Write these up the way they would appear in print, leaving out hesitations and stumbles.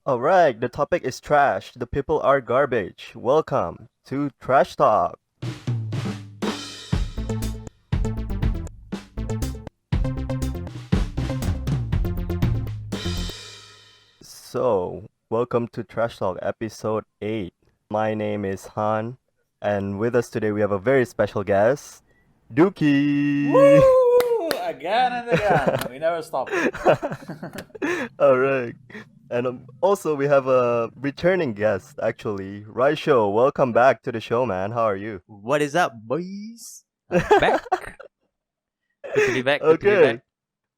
Alright, the topic is trash. The people are garbage. Welcome to Trash Talk. Welcome to Trash Talk episode 8. My name is Han, and with us today we have a very special guest, Dookee. Woo! Again and again. We never stop. Alright. And also we have a returning guest, actually, Raisho. Welcome back to the show, man. How are you? What is up, boys? I'm back. Good to be back. Good to be Okay. back.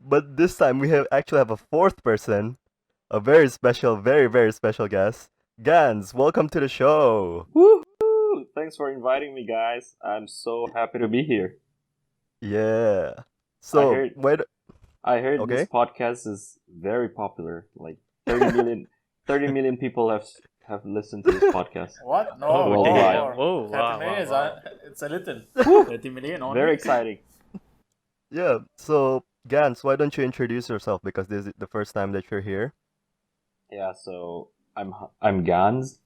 But this time we actually have a fourth person, a very special, very, very special guest. Ganz, welcome to the show. Woohoo! Thanks for inviting me, guys. I'm so happy to be here. Yeah. I So, heard wait, I heard this okay. podcast is very popular. Like 30 million people have listened to this podcast. What? No, Oh, Worldwide. more. damn. Whoa, 30 wow, million is wow. it's a little. Woo! 30 million only. Very exciting. Yeah. So, Ganz, why don't you introduce yourself because this is the first time that you're here? Yeah, so I'm Ganz.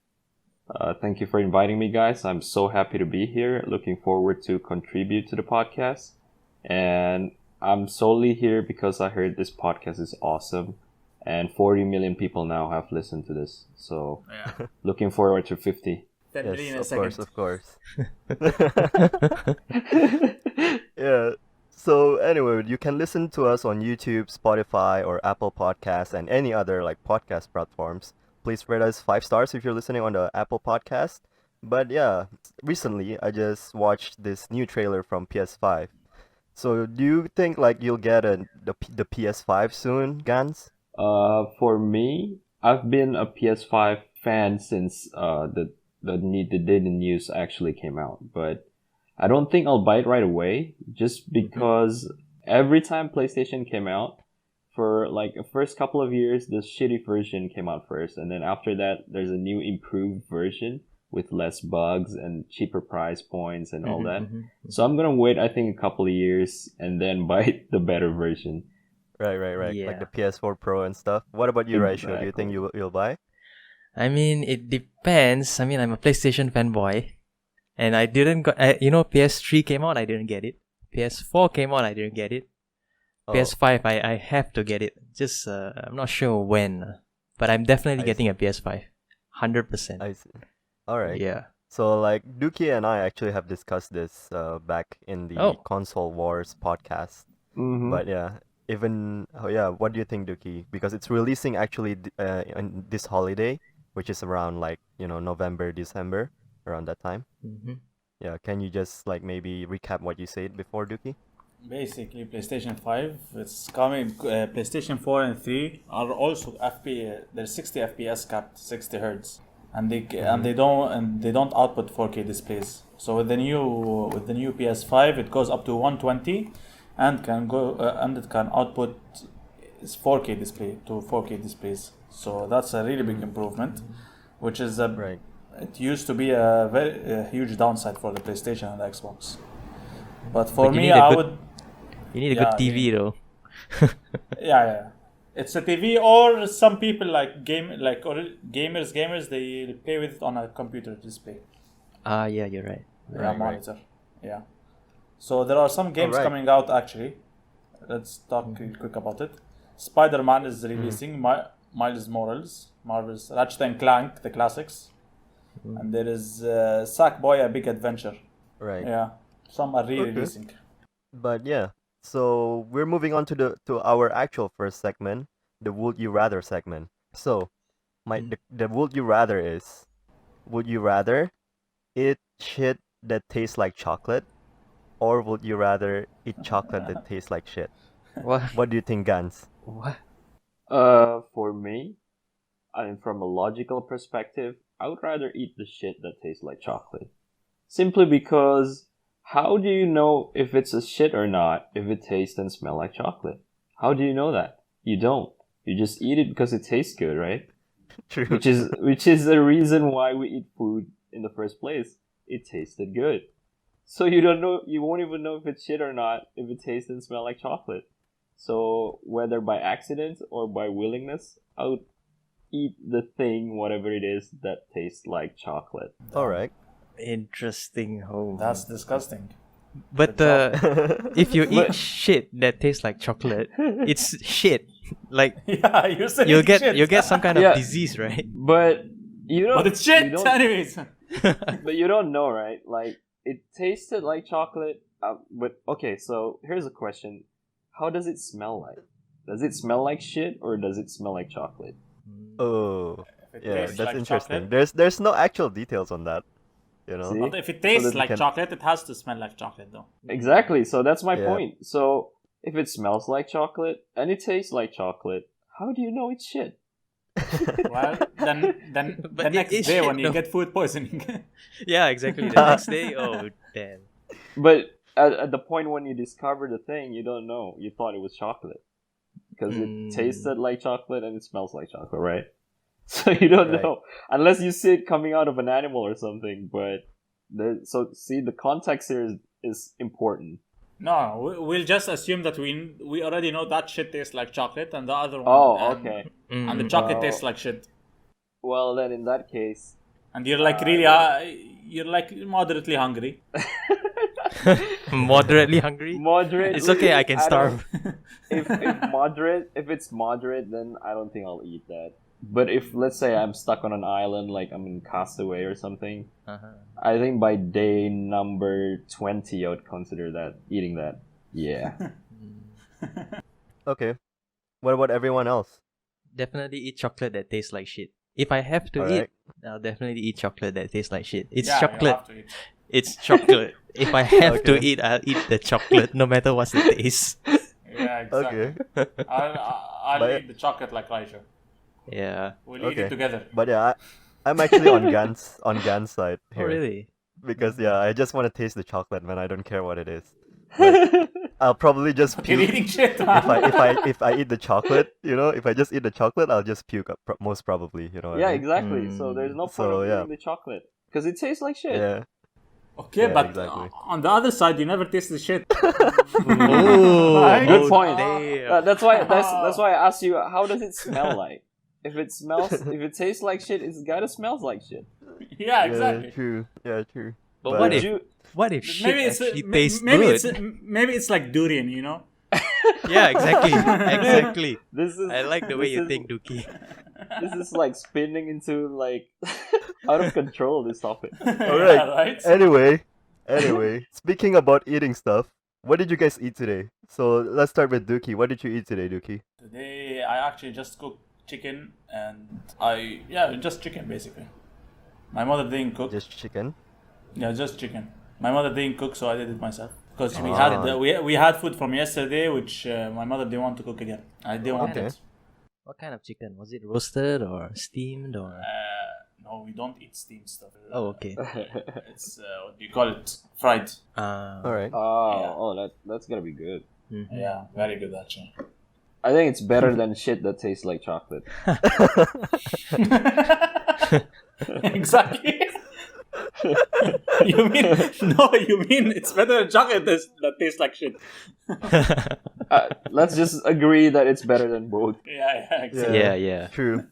Thank you for inviting me, guys. I'm so happy to be here. Looking forward to contribute to the podcast. And I'm solely here because I heard this podcast is awesome. And 40 million people now have listened to this. So Yeah. looking forward to 50. 10 million a Yes, second. of course. Yeah. So anyway, you can listen to us on YouTube, Spotify, or Apple Podcasts, and any other like podcast platforms. Please rate us 5 stars if you're listening on the Apple Podcast. But yeah, recently I just watched this new trailer from PS5. So do you think like you'll get the PS5 soon, Gans? For me, I've been a PS5 fan since the news actually came out, but I don't think I'll buy it right away, just because every time PlayStation came out, for like the first couple of years, the shitty version came out first, and then after that, there's a new improved version with less bugs and cheaper price points and all that. So I'm gonna wait, I think, a couple of years and then buy the better version. Right. Like Yeah. the PS4 Pro and stuff. What about you, Raisho? Do you think Exactly. you'll buy? I mean, it depends. I mean, I'm a PlayStation fanboy, and I didn't got. PS3 came out, I didn't get it. PS4 came out, I didn't get it. Oh, PS5, I have to get it. Just I'm not sure when, but I'm definitely I getting a PS5, 100%. I see. All right. Yeah. So like Dookie and I actually have discussed this back in the Oh. Console Wars podcast. Mm-hmm. But yeah, what do you think, Dookie? Because it's releasing actually on this holiday, which is around like, November, December, around that time. Mm-hmm. Yeah, can you just like maybe recap what you said before, Dookie? Basically, PlayStation 5, it's coming. PlayStation 4 and 3 are also they're 60 FPS capped, 60 hertz, and they don't output 4K displays. So with the new PS5, it goes up to 120, and it can output 4K display to 4K displays. So that's a really big improvement, which is Right. it used to be a huge downside for the PlayStation and the Xbox. But for But you me, need a I good- would. You need a Yeah, good TV though. Yeah. It's a TV, or some people like gamers. They play with it on a computer display, Yeah, you're right. Right. monitor. Yeah. So there are some games Alright. coming out actually. Let's talk quick about it. Spider-Man is releasing. Miles Morales, Marvel's Ratchet and Clank, the classics, and there is Sackboy: A Big Adventure. Right. Yeah. Some are Okay. re-releasing. But yeah, so we're moving on to our actual first segment, the Would You Rather segment. So, the Would You Rather is, would you rather eat shit that tastes like chocolate, or would you rather eat chocolate that tastes like shit? What? What do you think, Gans? What? For me, I mean, from a logical perspective, I would rather eat the shit that tastes like chocolate. Simply because, how do you know if it's a shit or not if it tastes and smells like chocolate? How do you know that? You don't. You just eat it because it tastes good, right? True. Which is the reason why we eat food in the first place. It tasted good. So you won't even know if it's shit or not if it tastes and smells like chocolate. So whether by accident or by willingness, I would eat the thing, whatever it is, that tastes like chocolate. All right. Interesting. Oh, That's disgusting. but Good if you But- eat shit that tastes like chocolate, it's shit. Like Yeah, you're saying you'll get shit. some kind of Yeah. disease, right? But you don't. But it's shit, You don't, anyways. but you don't know, right? Like it tasted like chocolate. But okay, so here's a question: how does it smell like? Does it smell like shit or does it smell like chocolate? Oh, If it yeah, tastes that's like interesting. chocolate- There's no actual details on that. You know. See? But if it tastes that you like can- chocolate, it has to smell like chocolate, though. Exactly. So that's my Yeah. point. So if it smells like chocolate and it tastes like chocolate, how do you know it's shit? Well, then But the next it's day shit, when you though. get food poisoning. Yeah, exactly. The next day, oh damn. But at the point when you discover the thing, you don't know. You thought it was chocolate because Mm. it tasted like chocolate and it smells like chocolate, right? So you don't Right. know unless you see it coming out of an animal or something. But so see, the context here is important. No, we'll just assume that we already know that shit tastes like chocolate, and the other one. Oh, and, okay. And the Mm. chocolate Oh. tastes like shit, Well, then in that case, and you're like really, you're like moderately hungry. Moderately hungry. moderate. It's okay. I can don't- starve. if it's moderate, then I don't think I'll eat that. But if let's say I'm stuck on an island, like I'm in Castaway or something, Uh-huh. I think by day number 20, I would consider that eating that. Yeah. Okay. What about everyone else? Definitely eat chocolate that tastes like shit. If I have to Alright. eat, I'll definitely eat chocolate that tastes like shit. It's Yeah, you chocolate. have to eat. It's chocolate. If I have to Okay. eat, I'll eat the chocolate, no matter what's the taste. Yeah, exactly. Okay. I'll But- eat the chocolate like Raisho. Yeah. We'll eat Okay. it together. But yeah, I'm actually on Ganz side Oh here really? because yeah, I just want to taste the chocolate, man. I don't care what it is. I'll probably just You're puke eating shit, if man. if I eat the chocolate. You know, if I just eat the chocolate, I'll just puke up, most probably. You know what Yeah, I mean? exactly. So there's no point So, of yeah. eating the chocolate because it tastes like shit. Yeah. Okay, Yeah, but exactly. on the other side, you never taste the shit. Oh, Right? Good point. Damn. That's why I asked you, how does it smell like? If it tastes like shit, it's gotta smells like shit. Yeah, Yeah, exactly. true. Yeah, true. But But what yeah. if You, what if shit Maybe it's actually ma- tastes maybe good? it's maybe it's like durian, you know. Yeah, exactly. Exactly. this is I like the way this you is- think, Dookie. This is like spinning into like out of control. This topic. Alright. Yeah, right. Anyway, speaking about eating stuff, what did you guys eat today? So let's start with Dookie. What did you eat today, Dookie? Today I actually just cooked chicken, and just chicken basically. My mother didn't cook. Just chicken. Yeah, just chicken. My mother didn't cook, so I did it myself. Because we Ah. had we had food from yesterday, which my mother didn't want to cook again. I didn't want Okay. it. What kind of chicken? Was it roasted or steamed or? No, we don't eat steamed stuff. Oh, okay. It's what do you call it? Fried. All right. That's gonna be good. Mhm. Yeah, very good actually. I think it's better than shit that tastes like chocolate. Exactly. you mean it's better than chocolate that tastes like shit. Let's just agree that it's better than both. Yeah, exactly. Yeah. True.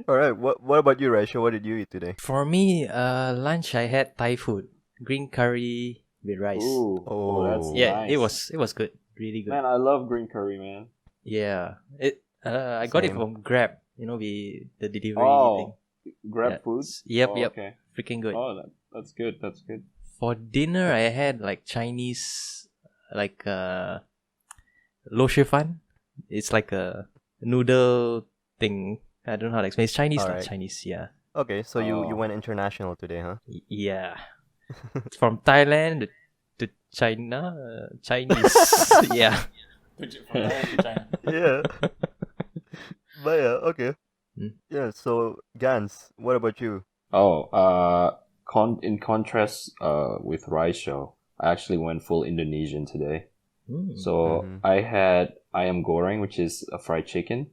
All right. What about you, Raisho? What did you eat today? For me, lunch I had Thai food, green curry with rice. Ooh, Oh. that's Yeah, nice. it was good, really good. Man, I love green curry, man. Yeah, I got it Same. from Grab. You know, the delivery thing. Oh, grab Yeah. food. Yep, Oh, yep. Okay. Freaking good. Oh, that's good. That's good. For dinner, I had like Chinese, like lo shi fan. It's like a noodle thing. I don't know how to explain. It's Chinese, not Alright. Chinese. Yeah, Okay, so you Oh. went international today, huh? Yeah. From Thailand to China, Chinese. Yeah. From Thailand to China. Yeah. But yeah, okay. Hmm. Yeah. So Gans, what about you? Oh, in contrast, with Raisho, I actually went full Indonesian today. Mm. So Mhm. I had ayam goreng, which is a fried chicken,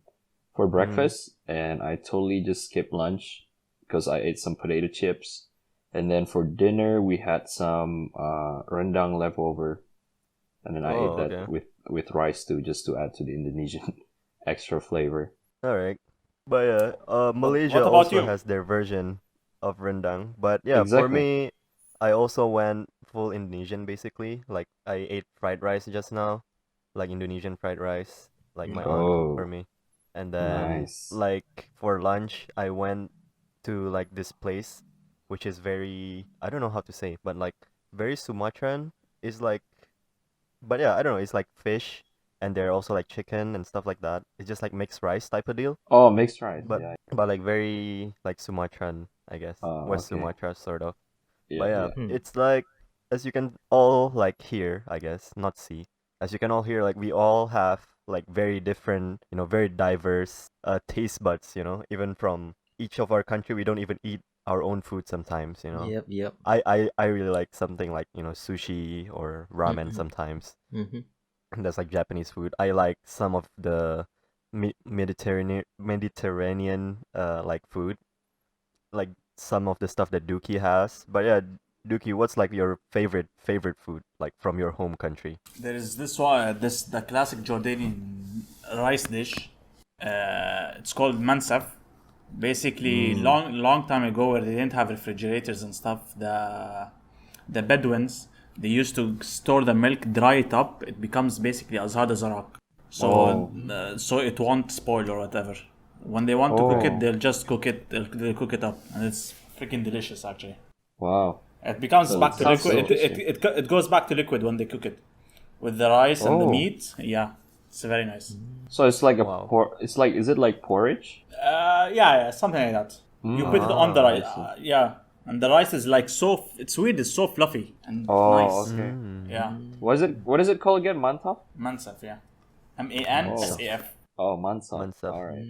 for breakfast, and I totally just skipped lunch because I ate some potato chips. And then for dinner, we had some rendang leftover, and then I ate that okay. with rice too, just to add to the Indonesian extra flavor. All right. But yeah, Malaysia what about also you? has their version of rendang. But yeah, for Exactly. me, I also went full Indonesian basically. Like I ate fried rice just now, like Indonesian fried rice, like my aunt cooked for Oh, me. And then nice. like for lunch, I went to like this place, which is very, I don't know how to say, but like very Sumatran. Is like, but yeah, I don't know. It's like fish, and they're also like chicken and stuff like that. It's just like mixed rice type of deal, Oh, mixed rice. but Yeah. like very like Sumatran, I guess, West Okay. Sumatra sort of. But Yeah, yeah, yeah. Hmm. it's like as you can all like hear, I guess, not see. As you can all hear, like we all have like very different, very diverse taste buds, even from each of our country, we don't even eat our own food sometimes. Yep, yep. I really like something like, sushi or ramen Mm-mm. sometimes. Mm-hmm. And that's like Japanese food. I like some of the Mediterranean like food, like some of the stuff that Dookie has. But yeah, Dookie, what's like your favorite food like from your home country? There is this one, the classic Jordanian rice dish. It's called mansaf. Basically, Mm. long time ago, where they didn't have refrigerators and stuff, the Bedouins, they used to store the milk, dry it up. It becomes basically as hard as a rock. So Oh. so it won't spoil or whatever. When they want to cook it, Oh. they'll just cook it. They'll cook it up, and it's freaking delicious. Actually, Wow. it becomes back That to sounds liquid. so It goes back to liquid when they cook it with the rice and the Oh. meat. Yeah, it's very nice. So it's like a Wow. it's like, is it like porridge? Yeah, something like that. You put it on the Ah, rice. I see. Yeah, and the rice is like so. It's weird. It's so fluffy and Oh, nice. okay. Yeah, What is it called again? Mantaf? mansaf. Yeah, MANSAF. Mansaf. Oh, Mansaf. Mansaf. All right.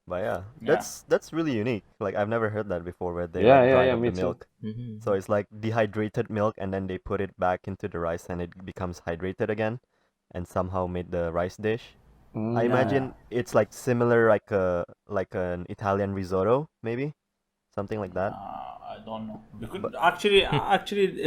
But yeah, Yeah. that's really unique. Like I've never heard that before, where they Yeah, like yeah, dried yeah, up me the too. milk. Mm-hmm. So it's like dehydrated milk, and then they put it back into the rice, and it becomes hydrated again, and somehow made the rice dish. I Mm. Yeah. imagine it's like similar, like an Italian risotto, maybe something like that. I don't know. Because But actually,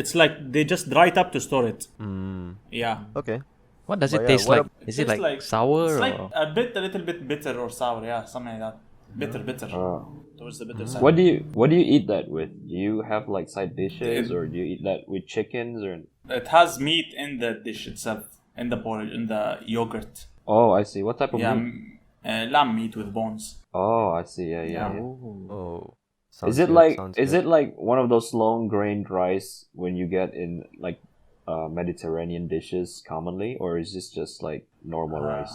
it's like they just dry it up to store it. mm, Yeah. okay. What does But it yeah, taste what like? up? It Is it tastes like like it's sour like or? a little bit bitter or sour. Yeah, something like that. Bitter. Oh. Towards the bitter side. What do you eat that with? Do you have like side dishes, It, or do you eat that with chickens or? it has meat in the dish itself, in the porridge, in the yogurt. Oh, I see. What type of Yeah, meat? lamb meat with bones. Oh, I see. Yeah, yeah, Yeah. yeah. Oh. Oh, Is sounds it good. like Sounds is good. it like one of those long grained rice when you get in like Mediterranean dishes commonly, or is this just like normal rice?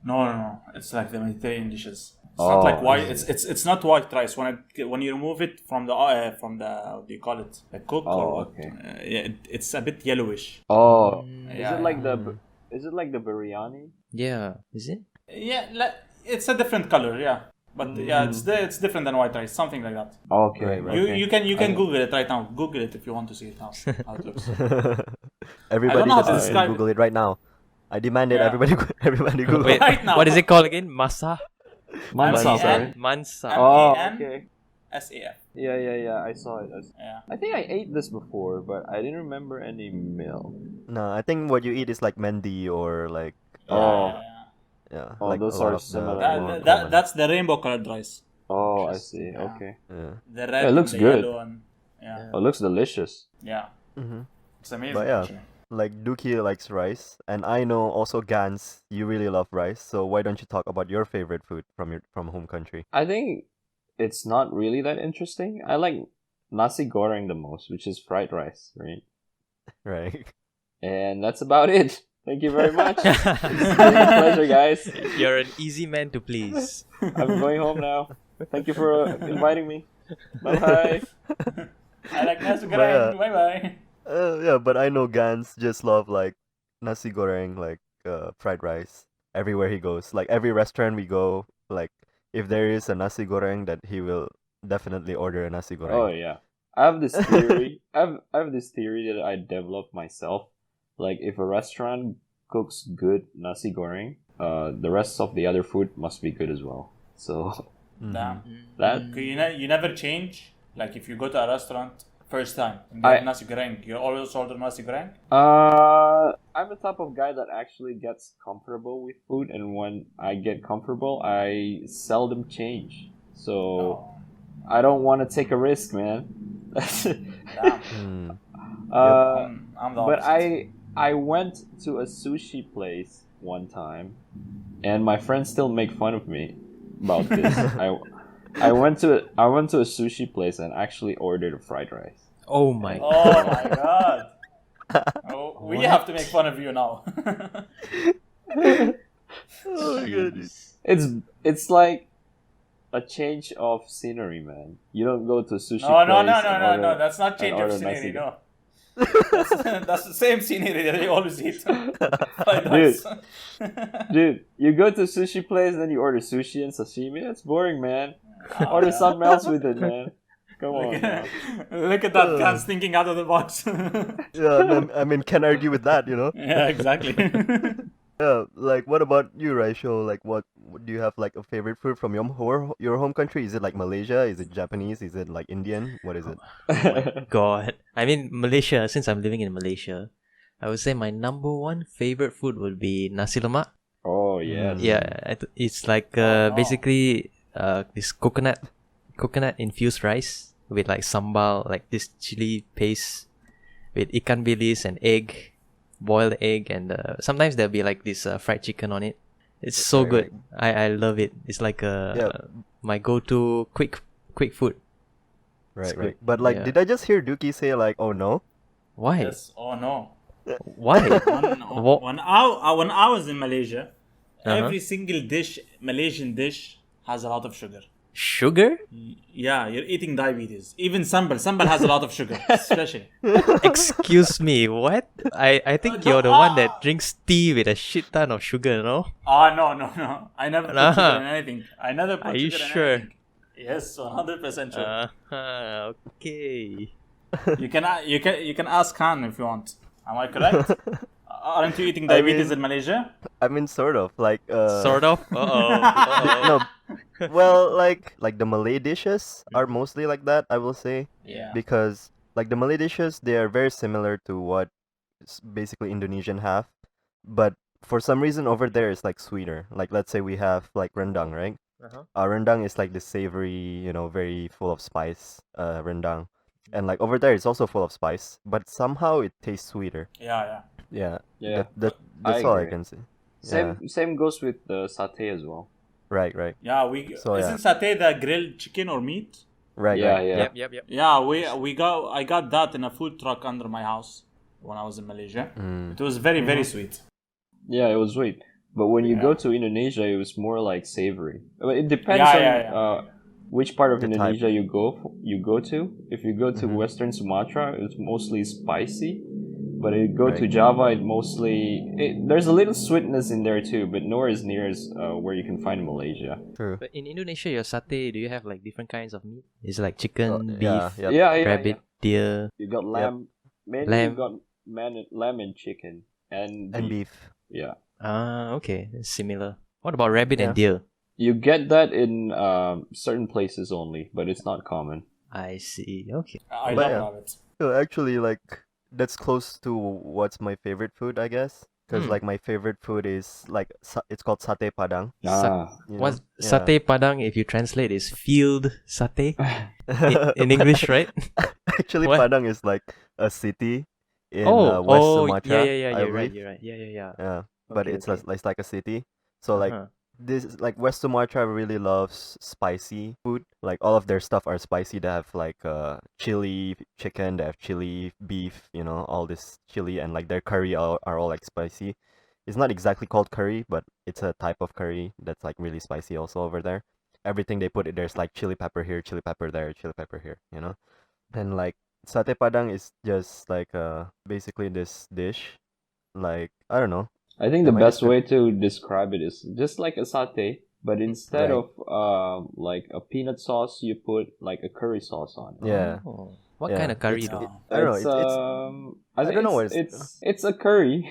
No. It's like the Mediterranean dishes. It's not like Oh, I white. see. It's not white rice. When you remove it from the what do you call it? A cook or Oh, what? okay. Yeah, it's a bit yellowish. Oh, Yeah, is it like the biryani? Yeah. Is it? it's a different color. Yeah, but yeah, Mm. it's different than white rice. Something like that. Okay, Right. You okay. you can I- Google it right now. Google it if you want to see it how it looks. I don't Everybody know how just to listen, describe Google it. it right now. I demand it. Yeah. Everybody Google Wait, it. Right now. what is it called again? Masa? Mansaf, Mansaf. right? Mansa. Oh, MAN okay. SAF. Yeah. I saw it. Yeah. I think I ate this before, but I didn't remember any milk. No, I think what you eat is like mendi or like Oh, yeah, oh, like a those lot are of the similar more ones. common. That's the rainbow colored rice. Oh, I Just- see. yeah. Okay. Yeah. The red Yeah, it and looks the good. yellow and yeah. Oh, it looks delicious. Yeah. Mm-hmm. It's amazing But yeah, actually. like Dookie likes rice, and I know also Ganz, you really love rice. So why don't you talk about your favorite food from home country? I think it's not really that interesting. I like nasi goreng the most, which is fried rice, right? Right. And that's about it. Thank you very much. It's been a pleasure, guys. You're an easy man to please. I'm going home now. Thank you for inviting me. Bye bye. I like nasi But goreng. yeah. Bye bye. Yeah, but I know Gans just love like nasi goreng, like fried rice everywhere he goes. Like every restaurant we go, like if there is a nasi goreng, that he will definitely order a nasi Oh goreng. yeah. I have this theory. I have this theory that I developed myself. Like if a restaurant cooks good nasi goreng, the rest of the other food must be good as well. So Damn. that Okay, you never change. Like if you go to a restaurant first time and I- get nasi goreng, you always order nasi goreng. I'm the type of guy that actually gets comfortable with food, and when I get comfortable, I seldom change. So Oh, I don't want to take a risk, man. damn. Hmm. I'm the But opposite. I went to a sushi place one time, and my friends still make fun of me about this. I went to a sushi place and actually ordered a fried rice. Oh my. Oh my god. Oh, we What? have to make fun of you now. Oh my god, dude. It's like a change of scenery, man. You don't go to a sushi No, no, place no, and no, no, order no. That's not and change of order scenery. nasi. No, that's the same scenery that you always eat. Fried Dude. rice. Dude, you go to a sushi place, then you order sushi and sashimi. That's boring, man. Order yeah. something else with it, man. Come Look on, now. at, look at that Ganz thinking out of the box. Yeah, I mean, can't argue with that, you know? Yeah, exactly. Yeah, like, what about you, Raisho? Like, what do you have, like, a favorite food from your home country? Is it, like, Malaysia? Is it Japanese? Is it, like, Indian? What is it? God. I mean, Malaysia, since I'm living in Malaysia, I would say my number one favorite food would be nasi lemak. Oh, yes. Yeah, it's like Oh, no. basically this coconut infused rice with like sambal, like this chili paste with ikan bilis and egg, boiled egg, and sometimes there'll be like this fried chicken on it. It's so Right, good. I love it. It's like my go-to quick food. Right, good. right. But, like, Yeah. did I just hear Dookie say, like, oh no? Why? Yes. Oh no. Why? Wha- When I was in Malaysia, Uh-huh. every single Malaysian dish has a lot of sugar. Sugar? Yeah, you're eating diabetes. Even sambal has a lot of sugar, especially. Excuse me, what? I think you're the one that drinks tea with a shit ton of sugar, no? Ah, no. I never put sugar Uh-huh. in anything. I never put Are you sugar in sure? anything. Yes, 100% sure. Okay. You can ask Han if you want. Am I correct? Aren't you eating I diabetes mean- in Malaysia? I mean, sort of. Like, Sort of. No, well, like the Malay dishes are mostly like that, I will say. Yeah. Because, like, the Malay dishes, they are very similar to what basically Indonesian have. But for some reason over there, it's, like, sweeter. Like, let's say we have, like, rendang, right? Uh-huh. Rendang is, like, the savory, very full of spice rendang. And, like, over there, it's also full of spice. But somehow it tastes sweeter. Yeah. Yeah. Yeah. That's all I agree. can say. Yeah. Same goes with the satay as well. Right. Yeah, So, yeah. isn't satay the grilled chicken or meat? Right. Yeah, Right. yeah. Yep. Yeah, I got that in a food truck under my house when I was in Malaysia. Mm. It was very, very sweet. Yeah, it was sweet. But when you go Yeah. to Indonesia, it was more like savory. Well, it depends Yeah, on yeah. which part of The type. Indonesia you go to. If you go to Mhm. Western Sumatra, it's mostly spicy. But if you go to Right. Java, there's a little sweetness in there too, but nowhere as near as where you can find Malaysia. True. But in Indonesia, your satay, do you have like different kinds of meat? Is it like chicken, beef, Yeah. Yeah, rabbit, deer? You got lamb. Mainly Lamb. you got lamb and chicken and And beef. beef. Yeah. Okay, that's similar. What about rabbit and Yeah. deer? You get that in certain places only, but it's not common. I see. Okay. I But love yeah. rabbit. So actually, like, that's close to what's my favorite food, I guess. Because, like, my favorite food is, like, it's called satay padang. you know? What's Yeah. satay padang? If you translate, is field satay in English, right? Actually, What? Padang is, like, a city in West Sumatra. yeah. I You're right. believe. You're right. Yeah. Yeah, but Okay, it's okay. it's like a city. So, like, Uh-huh. this is like West Sumatra really loves spicy food. Like, all of their stuff are spicy. They have, like, chili chicken, they have chili beef, all this chili, and, like, their curry are all, like, spicy. It's not exactly called curry, but it's a type of curry that's, like, really spicy also over there. Everything they put it, there's, like, chili pepper here, chili pepper there, chili pepper here, And, like, satay padang is just, like, basically this dish. Like, I don't know. I think the Am I best way to describe it is just like a satay, but instead Right. of like a peanut sauce, you put like a curry sauce on it. Yeah. Oh, what Yeah, kind of curry it's- though? I don't know. It's I think don't know what it's a curry.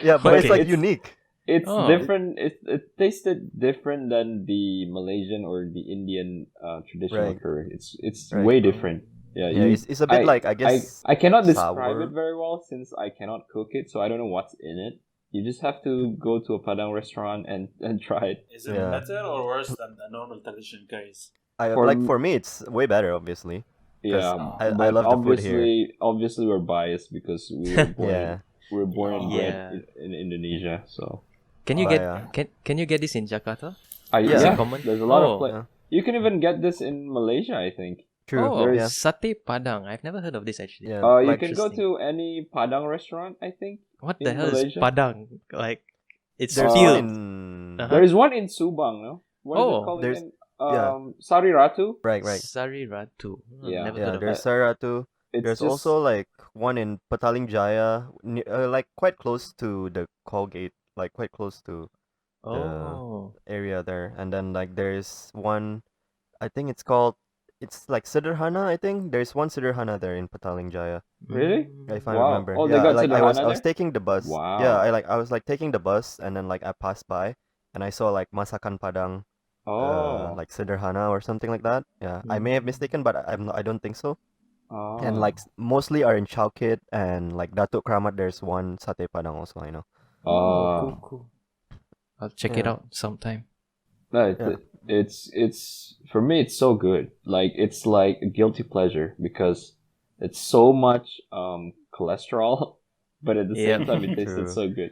Yeah, but it's, Okay. like, unique. It's Oh. different. It tasted different than the Malaysian or the Indian traditional Right. curry. It's Right. way different. Yeah, Yeah, it's a bit like, I guess, I cannot describe sour. it very well since I cannot cook it, so I don't know what's in it. You just have to go to a Padang restaurant and try it. Is it Yeah. better or worse than the normal traditional curries? For me, it's way better, obviously. 'Cause Yeah, I but love the food here. obviously we're biased because we were born Yeah. we were born and bred Yeah. in Indonesia. So Can you But, get yeah. can you get this in Jakarta? Yeah. Is yeah, it common? there's a lot Oh. of Yeah. You can even get this in Malaysia, I think. True. Oh, Yeah. satay Padang. I've never heard of this actually. Yeah. You Like, can go Interesting. to any Padang restaurant, I think. What the in hell Malaysia? is Padang? Like, it's there's Uh, one field. in Uh-huh. There is one in Subang, no? What is Oh, it called there's- again? yeah. Sari Ratu. right. Sari Ratu. Yeah. Never Yeah. heard of There's that. Saratu. It's There's just also like one in Petaling Jaya, like quite close to the Colgate, like quite close to Oh. area there. And then like there's one, I think it's like Sederhana. I think there's one Sederhana there in Petaling Jaya, Really? if I Wow. remember. Oh, they Yeah, got like I was Sederhana was there? taking the bus. Wow. Yeah, I was like taking the bus, and then like I passed by, and I saw like Masakan Padang, Oh. like Sederhana or something like that. Yeah, I may have mistaken, but I don't think so. Oh. And like mostly are in Chowkit and like Datuk Kramat. There's one Sate Padang also. I know. Oh, cool. I'll check it Yeah. out sometime. No, Yeah. it's for me it's so good. Like it's like a guilty pleasure because it's so much cholesterol, but at the Yeah. same time it tasted True. so good.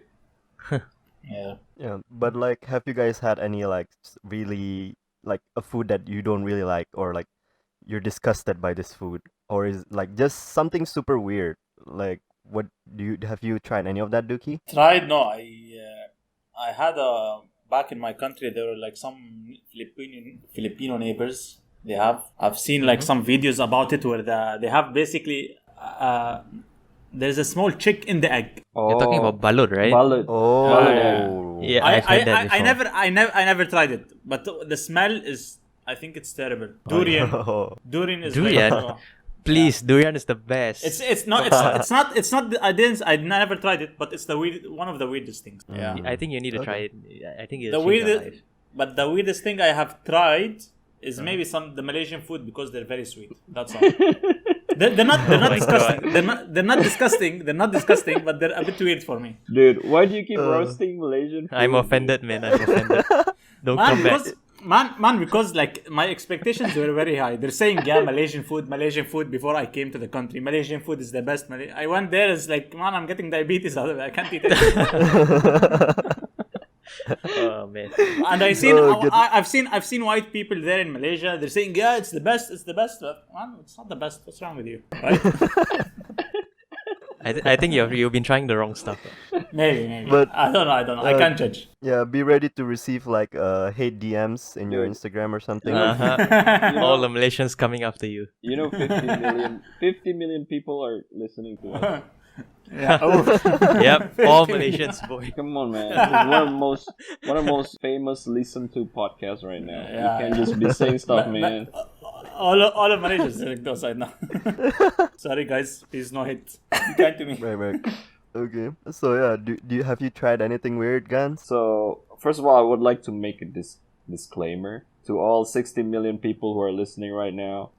Yeah. Yeah, but like, have you guys had any like really like a food that you don't really like, or like you're disgusted by this food, or is like just something super weird? Like, what have you tried any of that, Dookie? Tried? No, I had back in my country there were like some Filipino neighbors. I've seen like some videos about it where they have basically there's a small chick in the egg. You're talking about balut, right? Balut. Oh, Yeah, I've had that before. I never tried it, but the smell is, I think it's terrible. Durian, durian is Durian? Like, Please, durian is the best. it's not I never tried it, but it's one of the weirdest things. Yeah. I think you need to try it. I think it'll The change your weirdest, life. but the weirdest thing I have tried is maybe the Malaysian food because they're very sweet. That's all. They're not my disgusting. God. They're not disgusting. They're not disgusting, but they're a bit weird for me. Dude, why do you keep roasting Malaysian food? I'm offended, man. I'm offended. Don't Man, come back. because like my expectations were very high. They're saying Malaysian food before I came to the country. Malaysian food is the best. I went there, it's like, man, I'm getting diabetes out of it. I can't eat it. Oh man. And I've seen white people there in Malaysia. They're saying, yeah, it's the best. It's the best. But, man, it's not the best. What's wrong with you? Right? I think you've been trying the wrong stuff. Maybe. But, I don't know. I can't judge. Yeah, be ready to receive like hate DMs in your Instagram or something. Uh-huh. All the Malaysians coming after you. You know, 50 million people are listening to us. Yeah. Yep, all Malaysians, boy. Come on, man. This is one of the most famous listened to podcasts right now. Yeah. You can't just be saying stuff, man. All of Malaysia is doing those right now. Sorry, guys. Please no hate. Be kind to me. Right. Okay. So yeah, have you tried anything weird, Ganz? So, first of all, I would like to make a disclaimer to all 60 million people who are listening right now.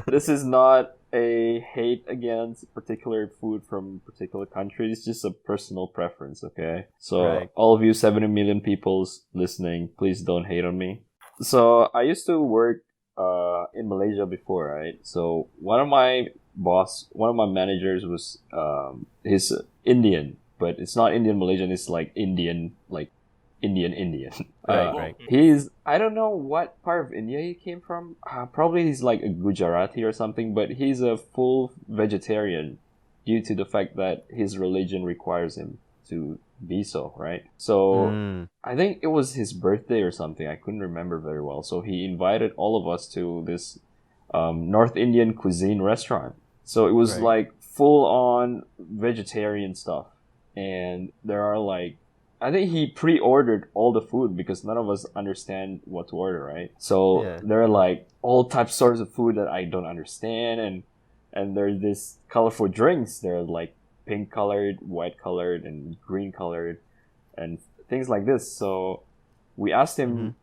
This is not a hate against particular food from particular countries. It's just a personal preference, okay? So, Right. all of you 70 million peoples listening, please don't hate on me. So, I used to work in Malaysia before, right? So, one of my managers was he's Indian, but it's not Indian Malaysian, it's like Indian. Right. I don't know what part of India he came from. Probably he's like a Gujarati or something, but he's a full vegetarian due to the fact that his religion requires him to be so, right? So I think it was his birthday or something. I couldn't remember very well. So he invited all of us to this North Indian cuisine restaurant. So it was Right. like full on vegetarian stuff. And there are like, I think he pre-ordered all the food because none of us understand what to order, right? So Yeah. there are like all types sorts of food that I don't understand, and there's this colorful drinks. They're like pink colored, white colored, and green colored, and things like this. So we asked him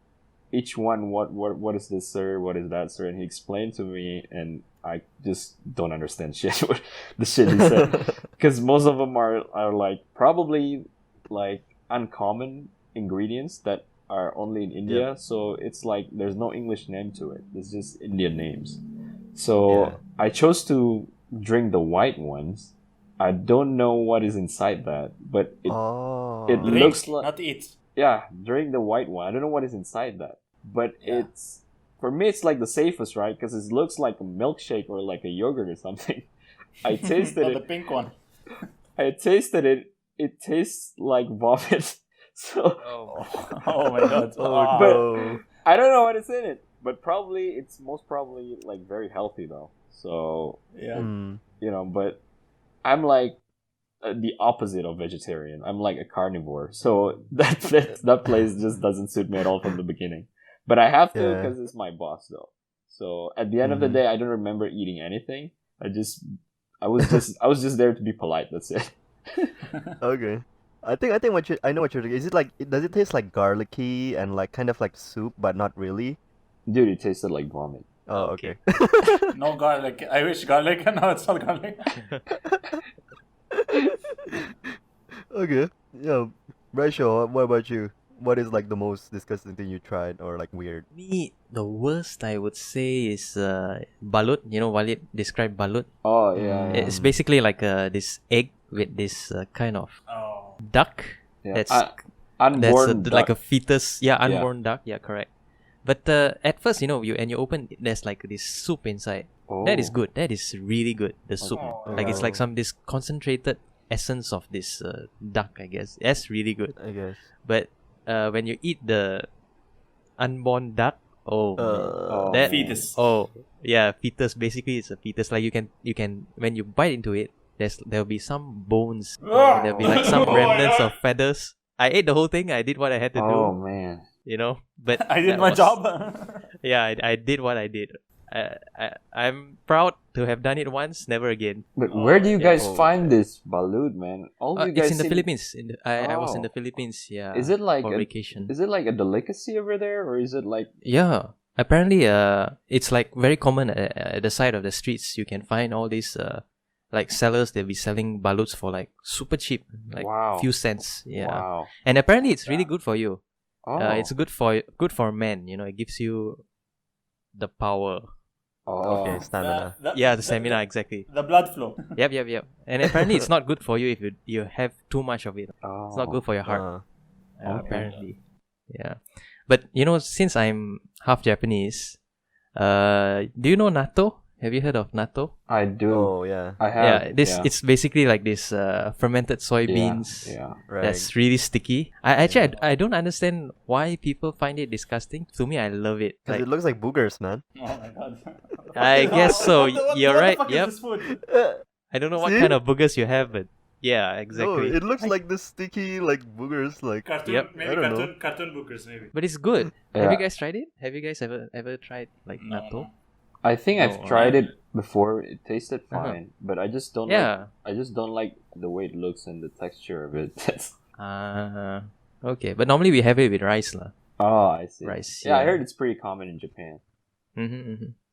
each one, what is this, sir? What is that, sir? And he explained to me, and I just don't understand shit. The shit he said, because most of them are like probably like uncommon ingredients that are only in India. So it's like there's no English name to it. It's just Indian names. So I chose to drink the white ones. I don't know what is inside that, but it Drink, looks like not eat. drink the white one. I don't know what is inside that, but it's for me it's like the safest, right? Because it looks like a milkshake or like a yogurt or something. I tasted Not it. the pink one. I tasted it. It tastes like vomit. So Oh my god. but I don't know what is in it. But probably it's most probably like very healthy though. So Yeah. you know, but I'm like the opposite of vegetarian. I'm like a carnivore. So that place just doesn't suit me at all from the beginning. But I have to because it's my boss though. So at the end of the day, I don't remember eating anything. I was just there to be polite. That's it. Okay. I think I know what you're. Is it like? Does it taste like garlicky and like kind of like soup, but not really? Dude, it tasted like vomit. Oh, okay. No garlic. I wish garlic. No, it's not garlic. Okay. Yeah. Raisho, what about you? What is like the most disgusting thing you tried or like weird? Me, the worst I would say is balut. You know, Walid described balut. Oh yeah. It's basically like this egg with this kind of duck. Yeah. That's Unborn like a duck. fetus. Yeah, unborn duck. Yeah, correct. But at first, you know, you open it, there's like this soup inside. Oh. That is good. That is really good. The soup, like it's like wow. this concentrated essence of this duck. I guess that's really good. I guess. But when you eat the unborn duck, man, that Fetus. yeah, fetus. Basically, it's a fetus. Like you can when you bite into it, there'll be some bones. There'll be like some remnants of feathers. I ate the whole thing. I did what I had to Oh do. man. You know, but I did that my was- job. Yeah, I did what I did. I'm proud to have done it once, never again. But where do you guys Oh, find this balut, man? All you guys It's in the seem- Philippines. I was in Oh. the Philippines. Yeah. Is it like for a- vacation? Is it like a delicacy over there, or is it like? Yeah. Apparently, it's like very common at the side of the streets. You can find all these like sellers. They'll be selling baluts for like super cheap, like Wow. few cents. Yeah. Wow. And apparently, it's really good for you. Oh. It's good for men. You know, it gives you the power. Oh. Okay, stamina. Yeah, the stamina exactly. The blood flow. Yep. And apparently, it's not good for you if you have too much of it. Oh. It's not good for your heart. Uh, Okay. Apparently, yeah. But you know, since I'm half Japanese, do you know natto? Have you heard of natto? I do. oh yeah. I have. Yeah, it's basically like this fermented soybeans. Yeah. Right. That's really sticky. I don't understand why people find it disgusting. To me, I love it. Because Like, it looks like boogers, man. Oh my god. I guess so. You're what right. The fuck Yep. Is this food? I don't know what See? kind of boogers you have, but yeah, No, exactly. it looks like this sticky like boogers like. Cartoon, Yep. maybe I don't know. cartoon bookers, maybe. But it's good. Have Yeah. you guys tried it? Have you guys ever tried like No, natto? I think I've Oh, tried it before. It tasted Uh-huh. fine, but I just don't. Yeah. I just don't like the way it looks and the texture of it. Okay. But normally we have it with rice lah. Oh, I see. Rice, Yeah, I yeah. heard it's pretty common in Japan.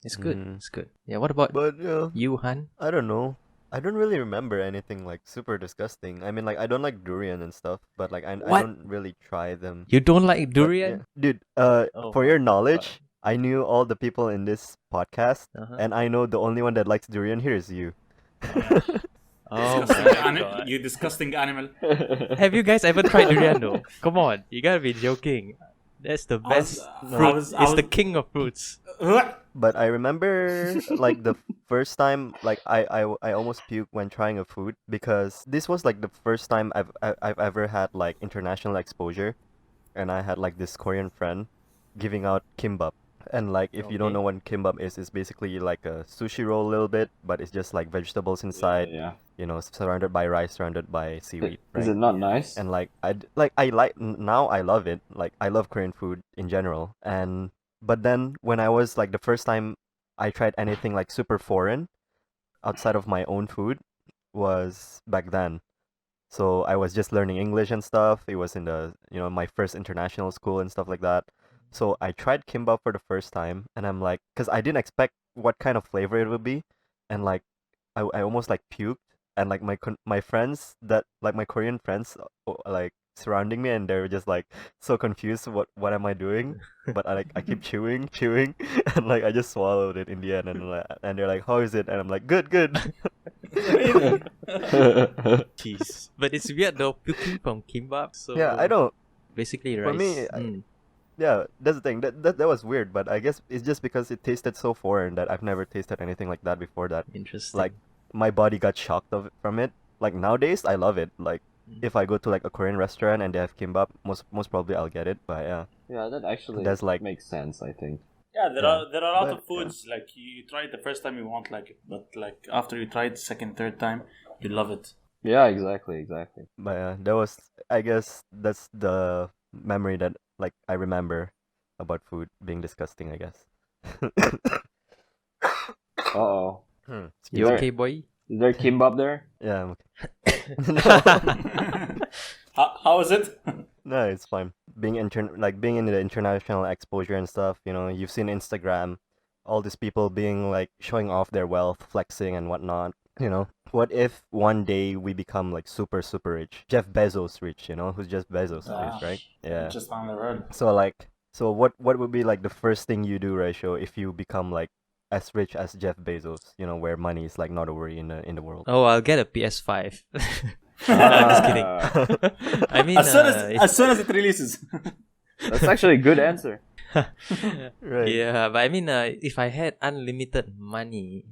It's good. Mhm. It's good. Yeah. What about But yeah, you, Han? I don't know. I don't really remember anything like super disgusting. I mean, like I don't like durian and stuff, but like I What? don't really try them. You don't like But, durian? yeah. Dude. Oh For my your knowledge, I knew all the people in this podcast, Uh-huh. and I know the only one that likes durian here is you. Oh Disgusting my god. You disgusting animal. Have you guys ever tried durian though? Come on, you gotta be joking. That's the I was- best I fruit. was- I It's the was- king of fruits. But I remember like the first time, like I almost puked when trying a food because this was like the first time I've ever had like international exposure, and I had like this Korean friend giving out kimbap. And like if you don't Okay. know what kimbap is, it's basically like a sushi roll a little bit, but it's just like vegetables inside, Yeah. you know, surrounded by rice, surrounded by seaweed. Is right? it not nice? And like now I love it. Like I love Korean food in general. And but then when I was like the first time I tried anything like super foreign outside of my own food was back then. So I was just learning English and stuff. It was in the my first international school and stuff like that. So I tried kimbap for the first time, and I'm like, because I didn't expect what kind of flavor it would be, and like, I almost like puked, and like my friends that like my Korean friends like surrounding me, and they're just like so confused. What am I doing? But I keep chewing, and like I just swallowed it in the end, and they're like, how is it? And I'm like, good, good. Really? Jeez. But it's weird though, puking from kimbap. So Yeah, I don't. basically For rice. me, yeah, that's the thing. That was weird, but I guess it's just because it tasted so foreign that I've never tasted anything like that before. That Interesting. like my body got shocked from it. Like nowadays, I love it. Like if I go to like a Korean restaurant and they have kimbap, most probably I'll get it. But yeah, Yeah, that actually that's like makes sense, I think. Yeah, Yeah. there are a lot But, of foods like you try it the first time you won't like it, but like after you try it second, third time, you love it. Yeah, exactly. but that was, I guess that's the memory that like I remember about food being disgusting. I guess. Uh-oh. You There- okay, boy? Is there kimbap there? Yeah. I'm okay. How is it? No, it's fine. Being in the international exposure and stuff, you've seen Instagram, all these people being like showing off their wealth, flexing and whatnot. What if one day we become like super super rich? Jeff Bezos rich, who's Jeff Bezos is, right? Yeah. Just found the word. So what would be like the first thing you do, Raisho, if you become like as rich as Jeff Bezos, where money is like not a worry in the world? Oh, I'll get a PS5. I'm just kidding. I mean, As soon as it releases. That's actually a good answer. Right. yeah, but I mean, if I had unlimited money,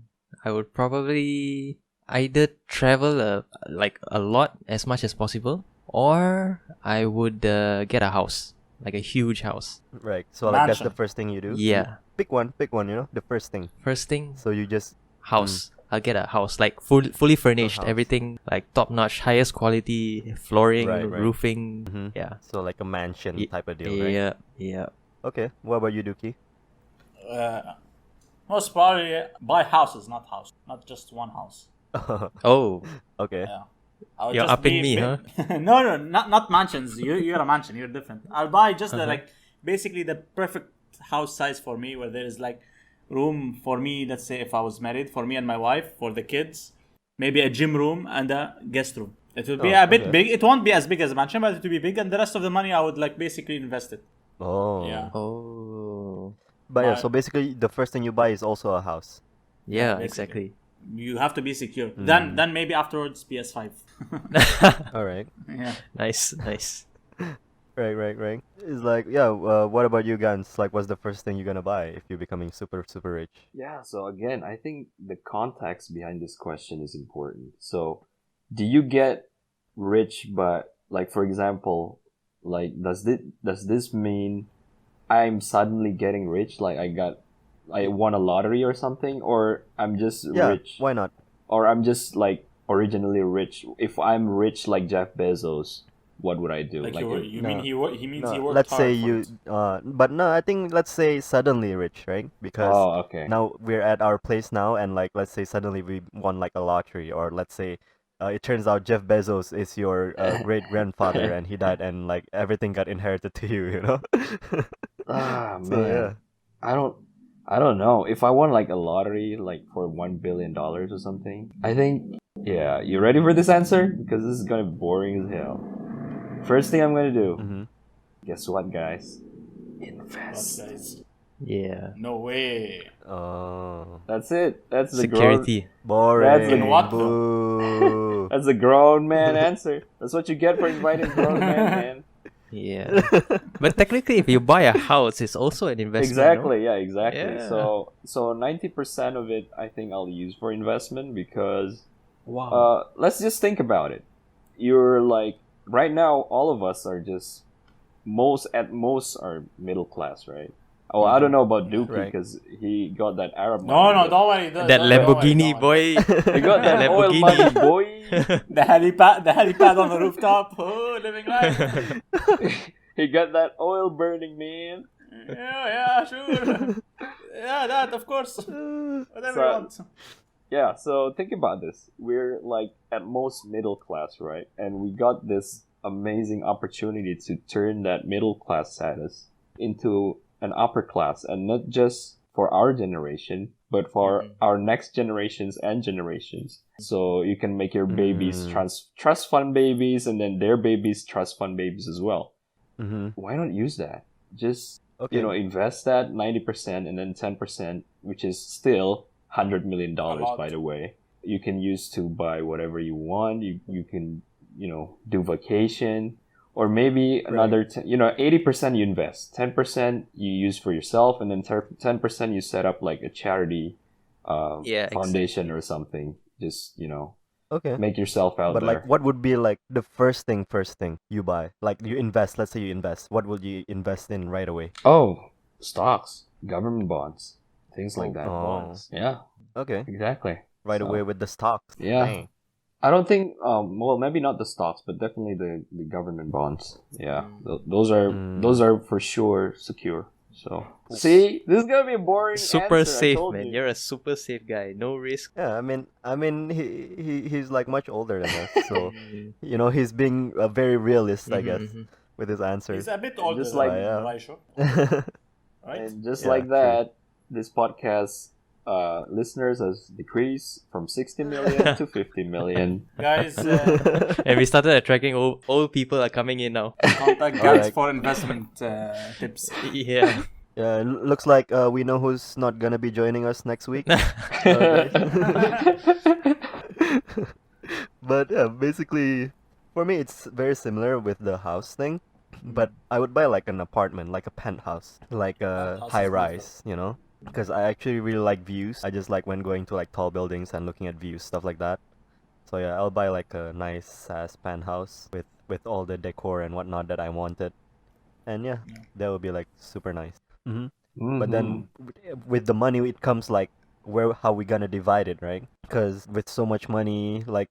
I would probably either travel like a lot as much as possible, or I would get a house, like a huge house. Right. So like that's the Mansion. first thing you do? Yeah. Pick one, the first thing. First thing, So you just house. I'll get a house, like fully furnished, house. everything like top notch, highest quality, flooring, Right, right. roofing. Mhm. Yeah. so like a mansion Ye- type of deal, right? Yeah, yeah. Okay. What about you, Dookie? Most probably buy houses, not just one house. Oh, Okay. Yeah. I would You're just upping be me, huh? no, not mansions. You're a mansion. You're different. I'll buy just the like basically the perfect house size for me, where there is like room for me. Let's say if I was married, for me and my wife, for the kids, maybe a gym room and a guest room. It will be Oh, a bit okay. big. It won't be as big as a mansion, but it will be big, and the rest of the money I would like basically invest it. Oh. Yeah. oh, But yeah, My- so basically the first thing you buy is also a house. yeah, basically. exactly. You have to be secure. Mm. Then maybe afterwards PS5. All right. Yeah. Nice. Right. It's like, yeah, what about you, Ganz? Like, what's the first thing you're gonna buy if you're becoming super, super rich? Yeah, so again, I think the context behind this question is important. So, do you get rich, but like for example, like does this mean I'm suddenly getting rich? Like I won a lottery or something, or I'm just Yeah, rich, why not? or I'm just like originally rich. If I'm rich like Jeff Bezos, what would I do? Like if- you No. mean he means he No, worked let's hard say for you, it. but no, I think let's say suddenly rich, right? Because Oh, okay. now we're at our place now, and like let's say suddenly we won like a lottery, or let's say it turns out Jeff Bezos is your great grandfather, and he died, and like everything got inherited to you, Ah, So man. yeah. I don't know. If I won like a lottery like for $1 billion or something, I think, yeah, you ready for this answer? Because this is gonna be boring as hell. First thing I'm gonna do, Mm-hmm. guess what, guys? What, Invest. guys? Yeah. No way. Oh, That's it. That's the Security. boring. In what, Boo. That's the grown man answer. That's what you get for inviting grown men, man. Yeah. But technically, if you buy a house, it's also an investment. no? Exactly. Yeah, exactly. Yeah. So 90% of it, I think I'll use for investment because Wow. let's just think about it. You're like right now, all of us are just at most are middle class, right? Oh, I don't know about Dookie Right. because he got that Arab No, money, no, but don't worry. That don't worry, Lamborghini, don't worry. boy. he got that oil Lamborghini. money, boy. The helipad on the rooftop. Oh, living life. He got that oil burning, man. Yeah, sure. Yeah, that of course. Whatever you want. Yeah, so think about this. We're like at most middle class, right? And we got this amazing opportunity to turn that middle class status into an upper class, and not just for our generation, but for our next generations and generations. So you can make your babies trust fund babies, and then their babies trust fund babies as well. Why not use that? Just invest that 90% and then 10%, which is still $100 million, by the way. You can use to buy whatever you want. You can do vacation, or maybe another 80% you invest, 10% you use for yourself, and then 10% you set up like a charity foundation or something. Just make yourself out but there. like, what would be like the first thing you buy? Like, you invest, let's say you invest, what would you invest in right away? Oh, stocks, government bonds, things like that. Bonds. Yeah, Okay, exactly. right away with the stocks. Yeah. Dang. I don't think well, maybe not the stocks, but definitely the government bonds. Yeah. Those are for sure secure. So see, this is gonna be a boring Super answer, safe, I told man. you. You're a super safe guy. No risk. Yeah, I mean, he's like much older than us, so he's being very realist, I guess, with his answers. He's a bit older Just than like- Raisho, right? And just Yeah, like true. that, this podcast listeners has decreased from 60 million to 50 million. Guys, And we started attracting old people are coming in now. contact Ganz Alright. for investment tips. Yeah. Yeah, looks like we know who's not gonna be joining us next week. But yeah, basically, for me, it's very similar with the house thing. But I would buy like an apartment, like a penthouse, like a Penthouse is high rise, because I actually really like views. I just like when going to like tall buildings and looking at views, stuff like that. So yeah, I'll buy like a nice ass penthouse with all the decor and whatnot that I wanted. And yeah, that would be like super nice. But then with the money, it comes like how we gonna divide it, right? Because with so much money, like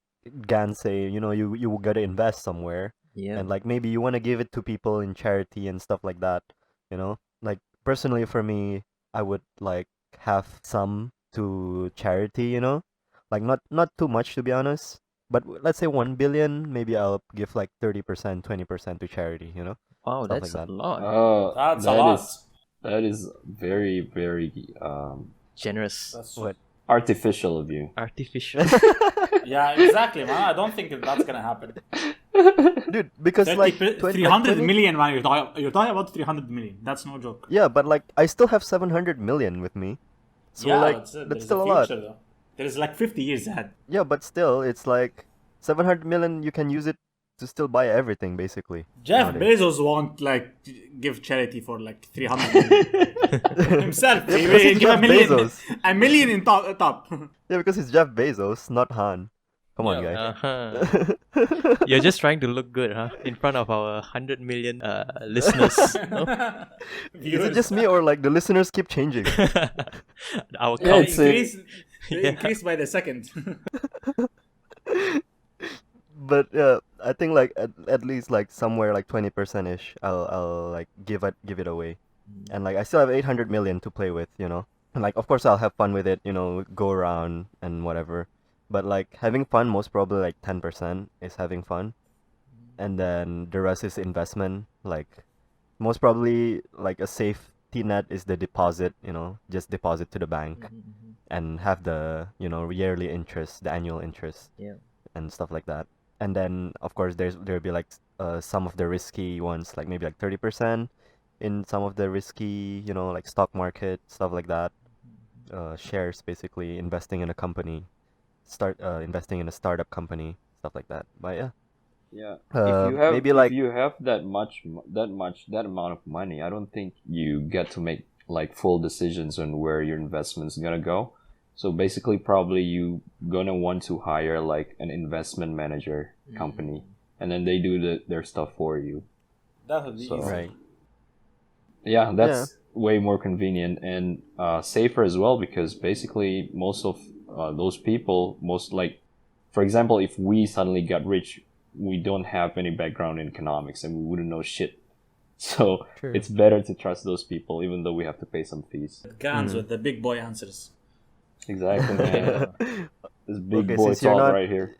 Gan say, you gotta invest somewhere, Yeah. and like maybe you wanna give it to people in charity and stuff like that. Like personally for me, I would like have some to charity. Like not too much, to be honest. But let's say 1 billion, maybe I'll give like 30%, 20% to charity. Wow, Stuff that's like a that. lot. That's a that lot. that is very, very Generous. That's What? artificial of you. Artificial. Yeah, exactly, man. I don't think that's gonna happen. Dude, because like 300 million, man. You're talking about 300 million. That's no joke. Yeah, but like I still have 700 million with me. So yeah, like there's that's still a lot. future, though. There's like 50 years ahead. Yeah, but still it's like 700 million, you can use it to still buy everything basically. Jeff nowadays. Bezos won't like give charity for like 300 million himself. Yeah, He because will he's give a Jeff million, Bezos. a million in top. Yeah, because it's Jeff Bezos, not Han. Come on, guys. Uh-huh. You're just trying to look good, huh? In front of our 100 million listeners. No? Is it just me or like the listeners keep changing? Our Yeah, count. it's They increase by the second. But yeah, I think like at least like somewhere like 20% ish, I'll like give it away, and like I still have 800 million to play with, And like of course I'll have fun with it, go around and whatever. But like having fun, most probably like 10% is having fun, and then the rest is investment. Like most probably like a safety net is the deposit, just deposit to the bank and have the yearly interest, the annual interest. Yeah. And stuff like that. And then of course there'll be like some of the risky ones, like maybe like 30% in some of the risky, like stock market, stuff like that. Shares, basically investing in a company, investing in a startup company, stuff like that. But yeah. Yeah. Maybe if like you have that amount of money, I don't think you get to make like full decisions on where your investment's gonna go. So basically, probably you gonna want to hire like an investment manager company, and then they do their stuff for you. That would be So- easy. right. Yeah, that's way more convenient and safer as well, because basically most of those people, for example, if we suddenly got rich, we don't have any background in economics and we wouldn't know shit. So True. it's better to trust those people, even though we have to pay some fees. Ganz with the big boy answers. Exactly, man. This big Okay, boy since you're talk not- right here.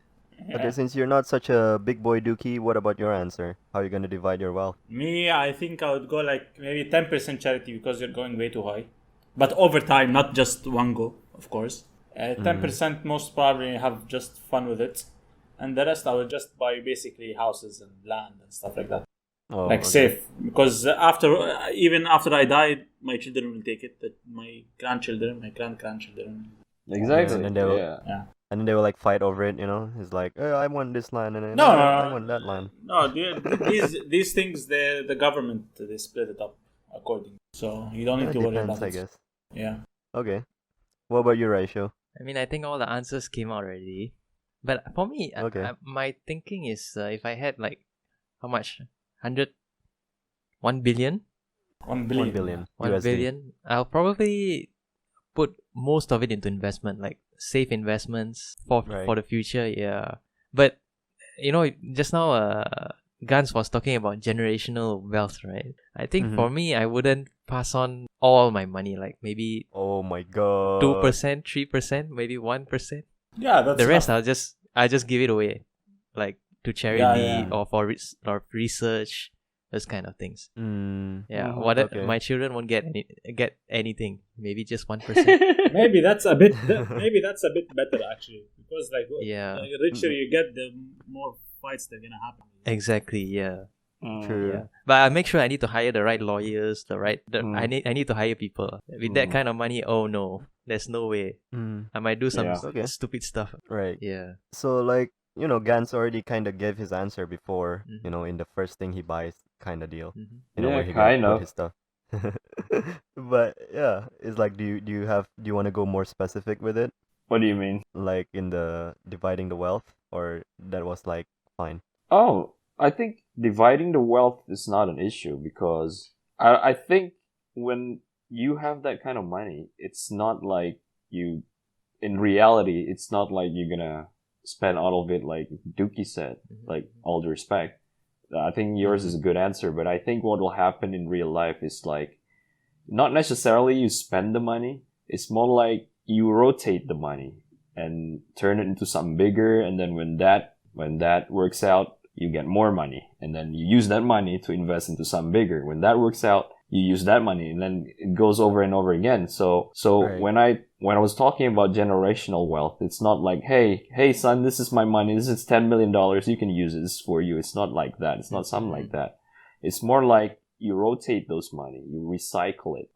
Okay, since you're not such a big boy Dookie, what about your answer? How are you gonna divide your wealth? Me, I think I would go like maybe 10% charity because you're going way too high. But over time, not just one go, of course. 10% most probably have just fun with it. And the rest I will just buy basically houses and land and stuff like that. Oh, Like okay. safe. Because even after I died, my children will take it. My grandchildren, my grandchildren. Exactly. and then they will- Yeah. Yeah. And then they will like fight over it, you know? It's like, oh, I want this land, and then No, I want that land. no. These things, the government they split it up accordingly. So you don't need It to worry depends, about I it. guess. Yeah. Okay. What about you, Raisho? I mean, I think all the answers came out already. But for me, Okay. my thinking is if I had like, how much? 100? 1 billion? 1 1 billion. billion 1 USD. billion? I'll probably put most of it into investment, like safe investments for Right. the future. Yeah. But, just now, Ganz was talking about generational wealth, right? I think for me, I wouldn't pass on all my money, like maybe Oh my god. 2%, 3%, maybe 1%. Yeah, that's The rest enough. I'll just give it away, like to charity Yeah. or for or research, those kind of things. Mm, Yeah, okay. my children won't get anything. Maybe just 1%. Maybe that's a bit better actually, because like Yeah. the richer you get, the more fights that are gonna happen. Exactly. Yeah. True. Yeah. But I make sure I need to hire the right lawyers. I need to hire people with that Mm. kind of money. Oh no, there's no way. Mm, I might do some Yeah. Okay. stupid stuff. right. Yeah. So like, Gans already kind of gave his answer before, Mhm. in the first thing he buys kind of deal. Mhm. You know, Yeah, where he gonna kind put of. his stuff. But yeah, it's like, do you want to go more specific with it, What do you mean? like in the dividing the wealth, or that was like fine? Oh, I think dividing the wealth is not an issue because I think when you have that kind of money, it's not like in reality, it's not like you're gonna spend all of it like Dookie said, like all due respect. I think yours is a good answer, but I think what will happen in real life is like, not necessarily you spend the money, it's more like you rotate the money and turn it into something bigger, and then when that works out, you get more money, and then you use that money to invest into something bigger. When that works out, you use that money, and then it goes over and over again. So Right. when I was talking about generational wealth, it's not like, hey son, this is my money, this is $10 million, you can use it, this is for you. It's not like that. It's not something like that. It's more like you rotate those money, you recycle it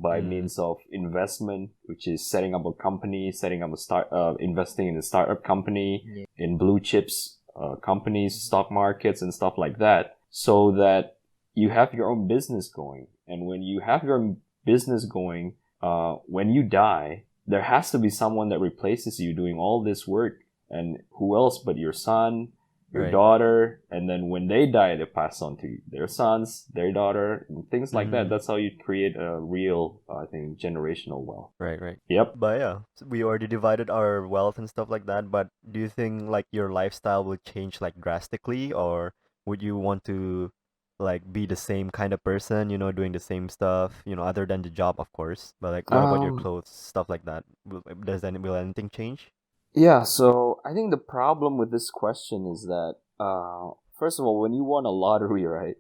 by means of investment, which is setting up a company, investing in a startup company, in blue chips companies, stock markets, and stuff like that, so that you have your own business going. And when you have your own business going, when you die, there has to be someone that replaces you doing all this work. And who else but your son, your Right. daughter, and then when they die, they pass on to their sons, their daughter, and things like that. That's how you create a real, I think, generational wealth. Right. Yep. But yeah, so we already divided our wealth and stuff like that. But do you think like your lifestyle will change like drastically, or would you want to like be the same kind of person, doing the same stuff, other than the job, of course. But like, what about your clothes, stuff like that? Will anything change? Yeah, so I think the problem with this question is that, first of all, when you won a lottery, right?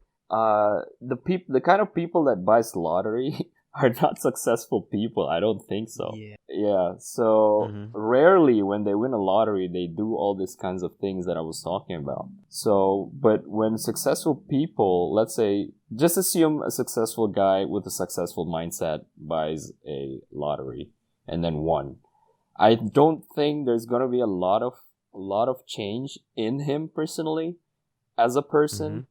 The kind of people that buys lottery are not successful people. I don't think so. Yeah. Yeah, so Mhm. rarely when they win a lottery, they do all these kinds of things that I was talking about. So, but when successful people, let's say, just assume a successful guy with a successful mindset buys a lottery and then won. I don't think there's gonna be a lot of change in him personally as a person,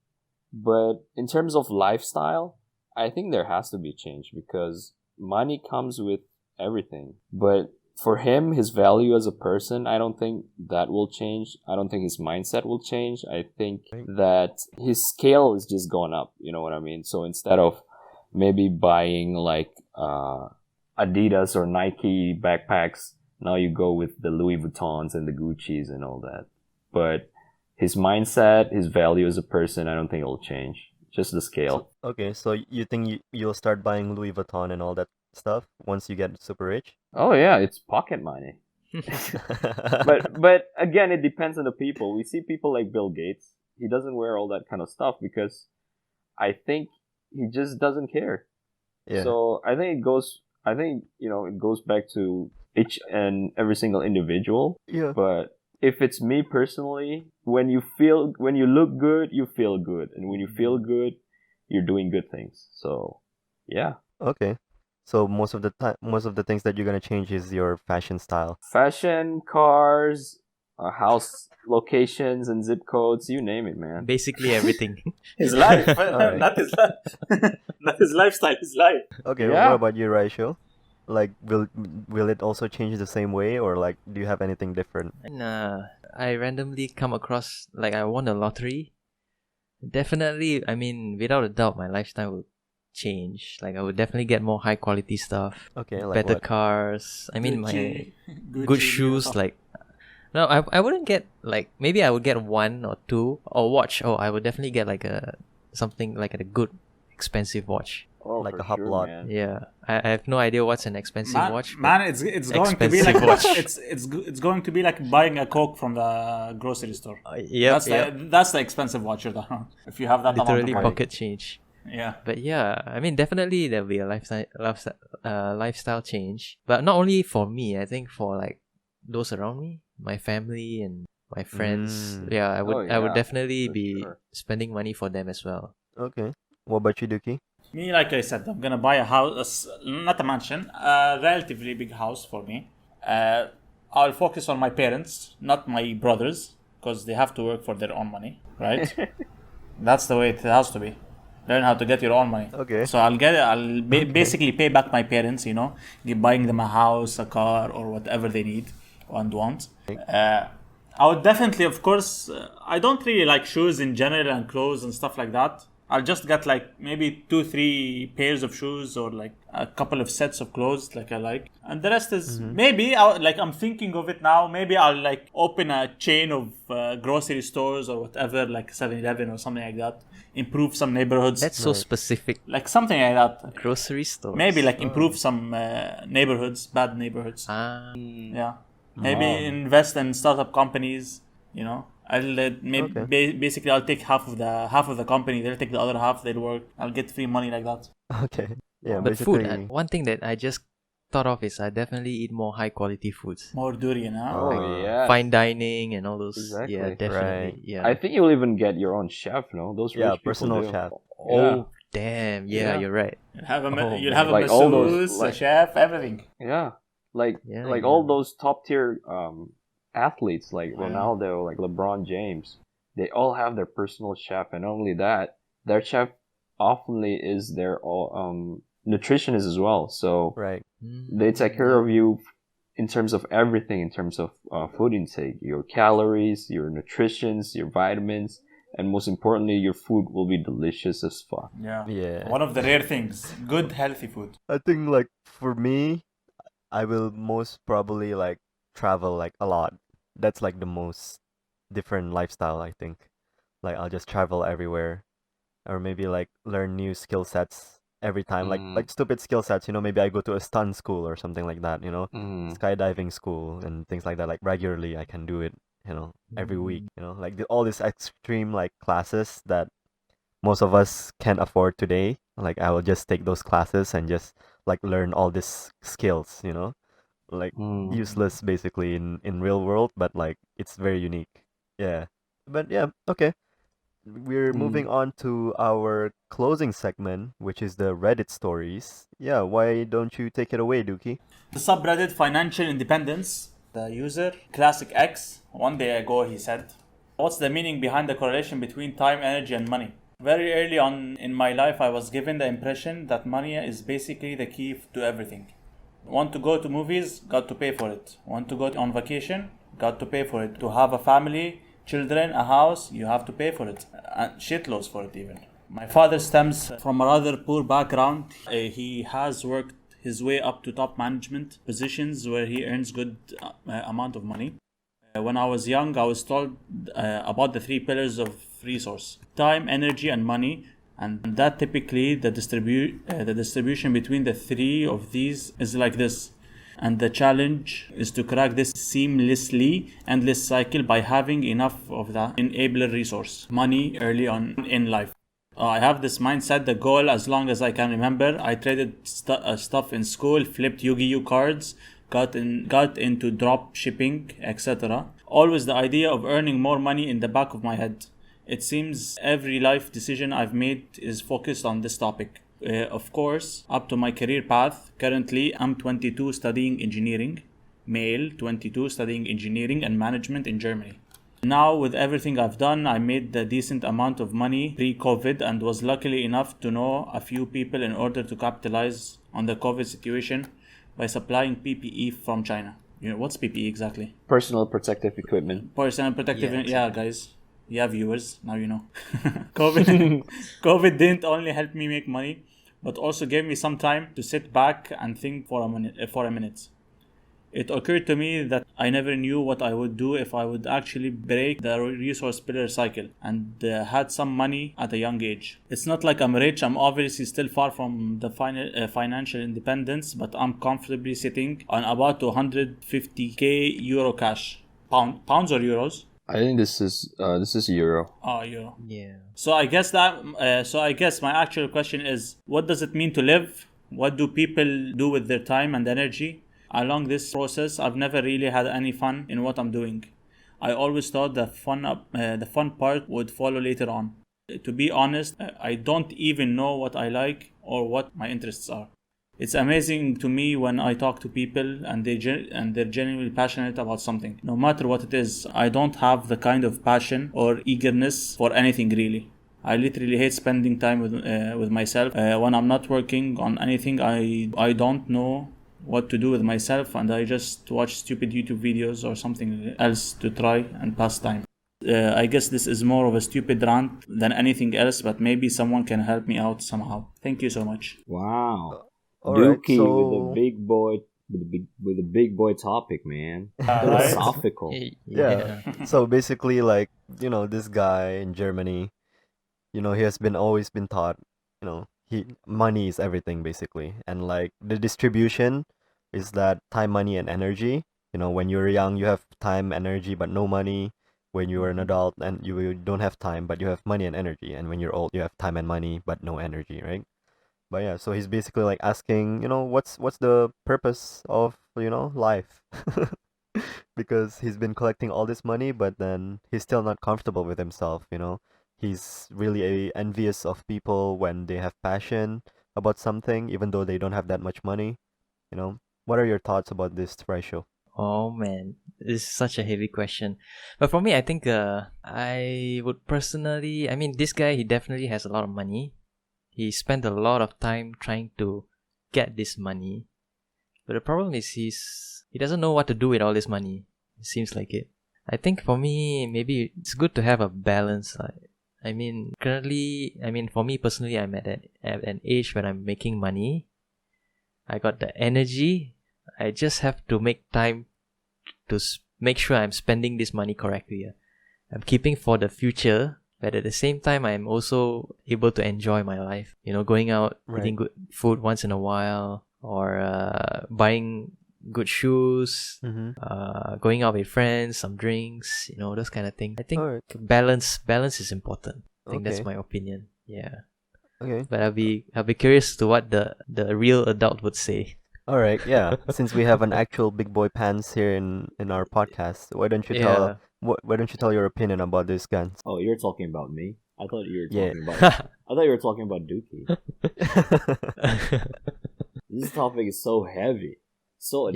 but in terms of lifestyle, I think there has to be change because money comes with everything. But for him, his value as a person, I don't think that will change. I don't think his mindset will change. I think that his scale is just going up. You know what I mean? So instead of maybe buying like Adidas or Nike backpacks, now you go with the Louis Vuittons and the Gucci's and all that. But his mindset, his value as a person, I don't think it'll change. Just the scale. Okay, so you think you'll start buying Louis Vuitton and all that stuff once you get super rich? Oh yeah, it's pocket money. But again, it depends on the people. We see people like Bill Gates. He doesn't wear all that kind of stuff because I think he just doesn't care. Yeah. So I think it goes back to each and every single individual. Yeah. But if it's me personally, when you look good, you feel good, and when you feel good, you're doing good things. So yeah, Okay. So most of the things that you're gonna change is your fashion style. fashion, cars, house locations and zip codes, you name it, man. Basically everything. His life, Alright. not his life, not his lifestyle. His life. Okay. Yeah. What about you, Raisho? Like, will it also change the same way, or like, do you have anything different? Nah, I randomly come across like I won the lottery. Definitely, I mean, without a doubt, my lifestyle will change. Like I would definitely get more high quality stuff, Okay, like better what? cars. I mean, my Gucci, good Gucci, shoes. Like no, I wouldn't get like maybe I would get one or two or watch. Oh, I would definitely get like something like a good expensive watch. Oh, Like for a hot sure, lot. man. Yeah, I have no idea what's an expensive watch. but Man, it's going to be like Expensive watch. it's going to be like buying a Coke from the grocery store. Yep, yep. That's the expensive watch you're done. If you have that Literally amount of money. pocket change. Yeah. But yeah, I mean, definitely there'll be a lifestyle change. But not only for me, I think for like those around me, my family and my friends. Mm. Yeah, I would yeah, definitely for be sure. spending money for them as well. Okay. What about you, Dookie? Me, like I said, I'm gonna buy a house, not a mansion, a relatively big house for me. I'll focus on my parents, not my brothers, because they have to work for their own money, right? That's the way it has to be. Learn how to get your own money. Okay. So basically pay back my parents, buying them a house, a car, or whatever they need and want. I would definitely, of course, I don't really like shoes in general and clothes and stuff like that. I'll just get like maybe 2-3 pairs of shoes or like a couple of sets of clothes like I like, and the rest is maybe I'm thinking of it now. Maybe I'll like open a chain of grocery stores or whatever, like 7-Eleven or something like that. Improve some neighborhoods, That's so specific. like something like that. Grocery stores. Maybe like improve some neighborhoods, bad neighborhoods. Ah, Yeah, maybe invest in startup companies. I'll Okay. basically I'll take half of the company. They'll take the other half. They'll work. I'll get free money like that. Okay. Yeah. but food. Basically. One thing that I just thought of is I definitely eat more high quality foods. More durian, huh? Oh yeah, Fine dining and all those. Exactly. Yeah, definitely. Right. Yeah. I think you'll even get your own chef. No, those Yeah, rich people personal do. chef. Oh, damn. Yeah, Yeah. you're right. You'll have a Oh, you'll man. have a Like all those, masseuse, a like- chef, everything. Yeah, like Yeah, like yeah. all those top tier athletes like Yeah. Ronaldo, like LeBron James, they all have their personal chef, and not only that, their chef oftenly is their nutritionist as well. So Right. they take care of you in terms of everything, in terms of food intake, your calories, your nutritions, your vitamins, and most importantly, your food will be delicious as fuck. Yeah. Yeah. One of the rare things. Good, healthy food. I think like for me, I will most probably like travel like a lot. That's like the most different lifestyle, I think. Like I'll just travel everywhere, or maybe like learn new skill sets every time, like stupid skill sets. Maybe I go to a stunt school or something like that. Skydiving school and things like that. Like regularly, I can do it. Every week. Like all these extreme like classes that most of us can't afford today. Like I will just take those classes and just like learn all these skills. Like useless basically in real world, but like it's very unique. Yeah. But yeah, okay. We're moving on to our closing segment, which is the Reddit stories. Yeah, why don't you take it away, Dookie? The subreddit Financial Independence, the user Classic X, one day ago he said, "What's the meaning behind the correlation between time, energy, and money? Very early on in my life, I was given the impression that money is basically the key to everything. Want to go to movies? Got to pay for it. Want to go on vacation? Got to pay for it. To have a family, children, a house, you have to pay for it. And shitloads for it even. My father stems from a rather poor background. He has worked his way up to top management positions where he earns good amount of money. When I was young, I was told about the 3 pillars of resource: time, energy, and money. And that typically the distribution between the 3 of these is like this. And the challenge is to crack this seamlessly endless cycle by having enough of the enabler resource, money, early on in life. I have this mindset, the goal, as long as I can remember. I traded stuff in school, flipped Yu-Gi-Oh cards, got into drop shipping, etc. Always the idea of earning more money in the back of my head. It seems every life decision I've made is focused on this topic. Of course, up to my career path. Currently, I'm 22 studying engineering, male, 22 studying engineering and management in Germany. Now, with everything I've done, I made a decent amount of money pre-COVID and was lucky enough to know a few people in order to capitalize on the COVID situation by supplying PPE from China. You know, what's PPE exactly? Personal protective equipment. Personal protective, Yeah, yeah, guys. Yeah, viewers, now you know. COVID didn't only help me make money, but also gave me some time to sit back and think for a minute. It occurred to me that I never knew what I would do if I would actually break the resource pillar cycle and had some money at a young age. It's not like I'm rich. I'm obviously still far from the financial independence, but I'm comfortably sitting on about 250k euro cash. Pounds or euros? I think this is euro. Oh, euro. Yeah. So I guess my actual question is, what does it mean to live? What do people do with their time and energy? Along this process, I've never really had any fun in what I'm doing. I always thought the fun part would follow later on. To be honest, I don't even know what I like or what my interests are. It's amazing to me when I talk to people and they're genuinely passionate about something. No matter what it is, I don't have the kind of passion or eagerness for anything really. I literally hate spending time with myself. When I'm not working on anything, I don't know what to do with myself, and I just watch stupid YouTube videos or something else to try and pass time. I guess this is more of a stupid rant than anything else, but maybe someone can help me out somehow. Thank you so much. Wow. Alright, Dookie with so a big boy with a big boy topic, man. Right? Philosophical. yeah. So basically, like, this guy in Germany, he has always been taught, money is everything basically, and like the distribution is that time, money, and energy. When you're young, you have time, energy, but no money. When you are an adult, and you don't have time, but you have money and energy. And when you're old, you have time and money, but no energy, right? But yeah, so he's basically like asking, what's the purpose of life? Because he's been collecting all this money, but then he's still not comfortable with himself. He's really envious of people when they have passion about something, even though they don't have that much money. What are your thoughts about this, Raisho? Oh man, this is such a heavy question. But for me, I think I would personally, I mean, this guy, he definitely has a lot of money. He spent a lot of time trying to get this money. But the problem is he doesn't know what to do with all this money. It seems like it. I think for me, maybe it's good to have a balance. Currently, for me personally, I'm at an age when I'm making money. I got the energy. I just have to make time to make sure I'm spending this money correctly. I'm keeping for the future, but at the same time, I'm also able to enjoy my life. Going out, eating good food once in a while, or buying good shoes, going out with friends, some drinks, those kind of things. I think balance is important. I think that's my opinion. Yeah. Okay. But I'll be curious to what the real adult would say. All right. Yeah. Since we have an actual big boy pants here in our podcast, why don't you tell your opinion about this, Ganz? Oh, you're talking about me? I thought you were talking about Dookie. This topic is so heavy. So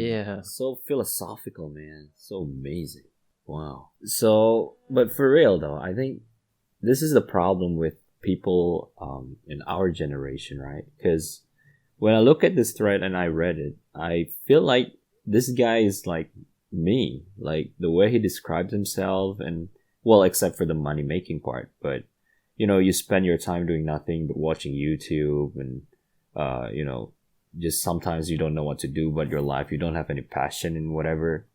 philosophical, man. So amazing. Wow. So, but for real though, I think this is the problem with people in our generation, right? Because when I look at this thread and I read it, I feel like this guy is like me. Like the way he describes himself, and well, except for the money making part, but you spend your time doing nothing but watching YouTube, and just sometimes you don't know what to do about your life. You don't have any passion in whatever.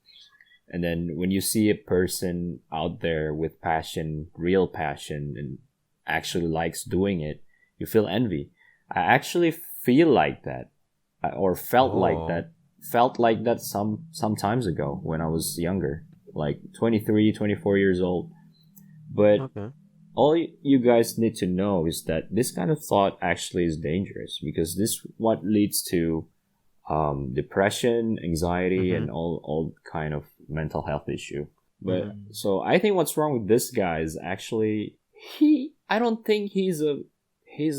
And then when you see a person out there with passion, real passion, and actually likes doing it, you feel envy. I actually feel like that, or felt like that felt like that some times ago when I was younger, like 23, 24 years old. But Okay. all you guys need to know is that this kind of thought actually is dangerous, because this what leads to depression, anxiety, and all kind of mental health issue. But so I think what's wrong with this guy is actually I don't think he's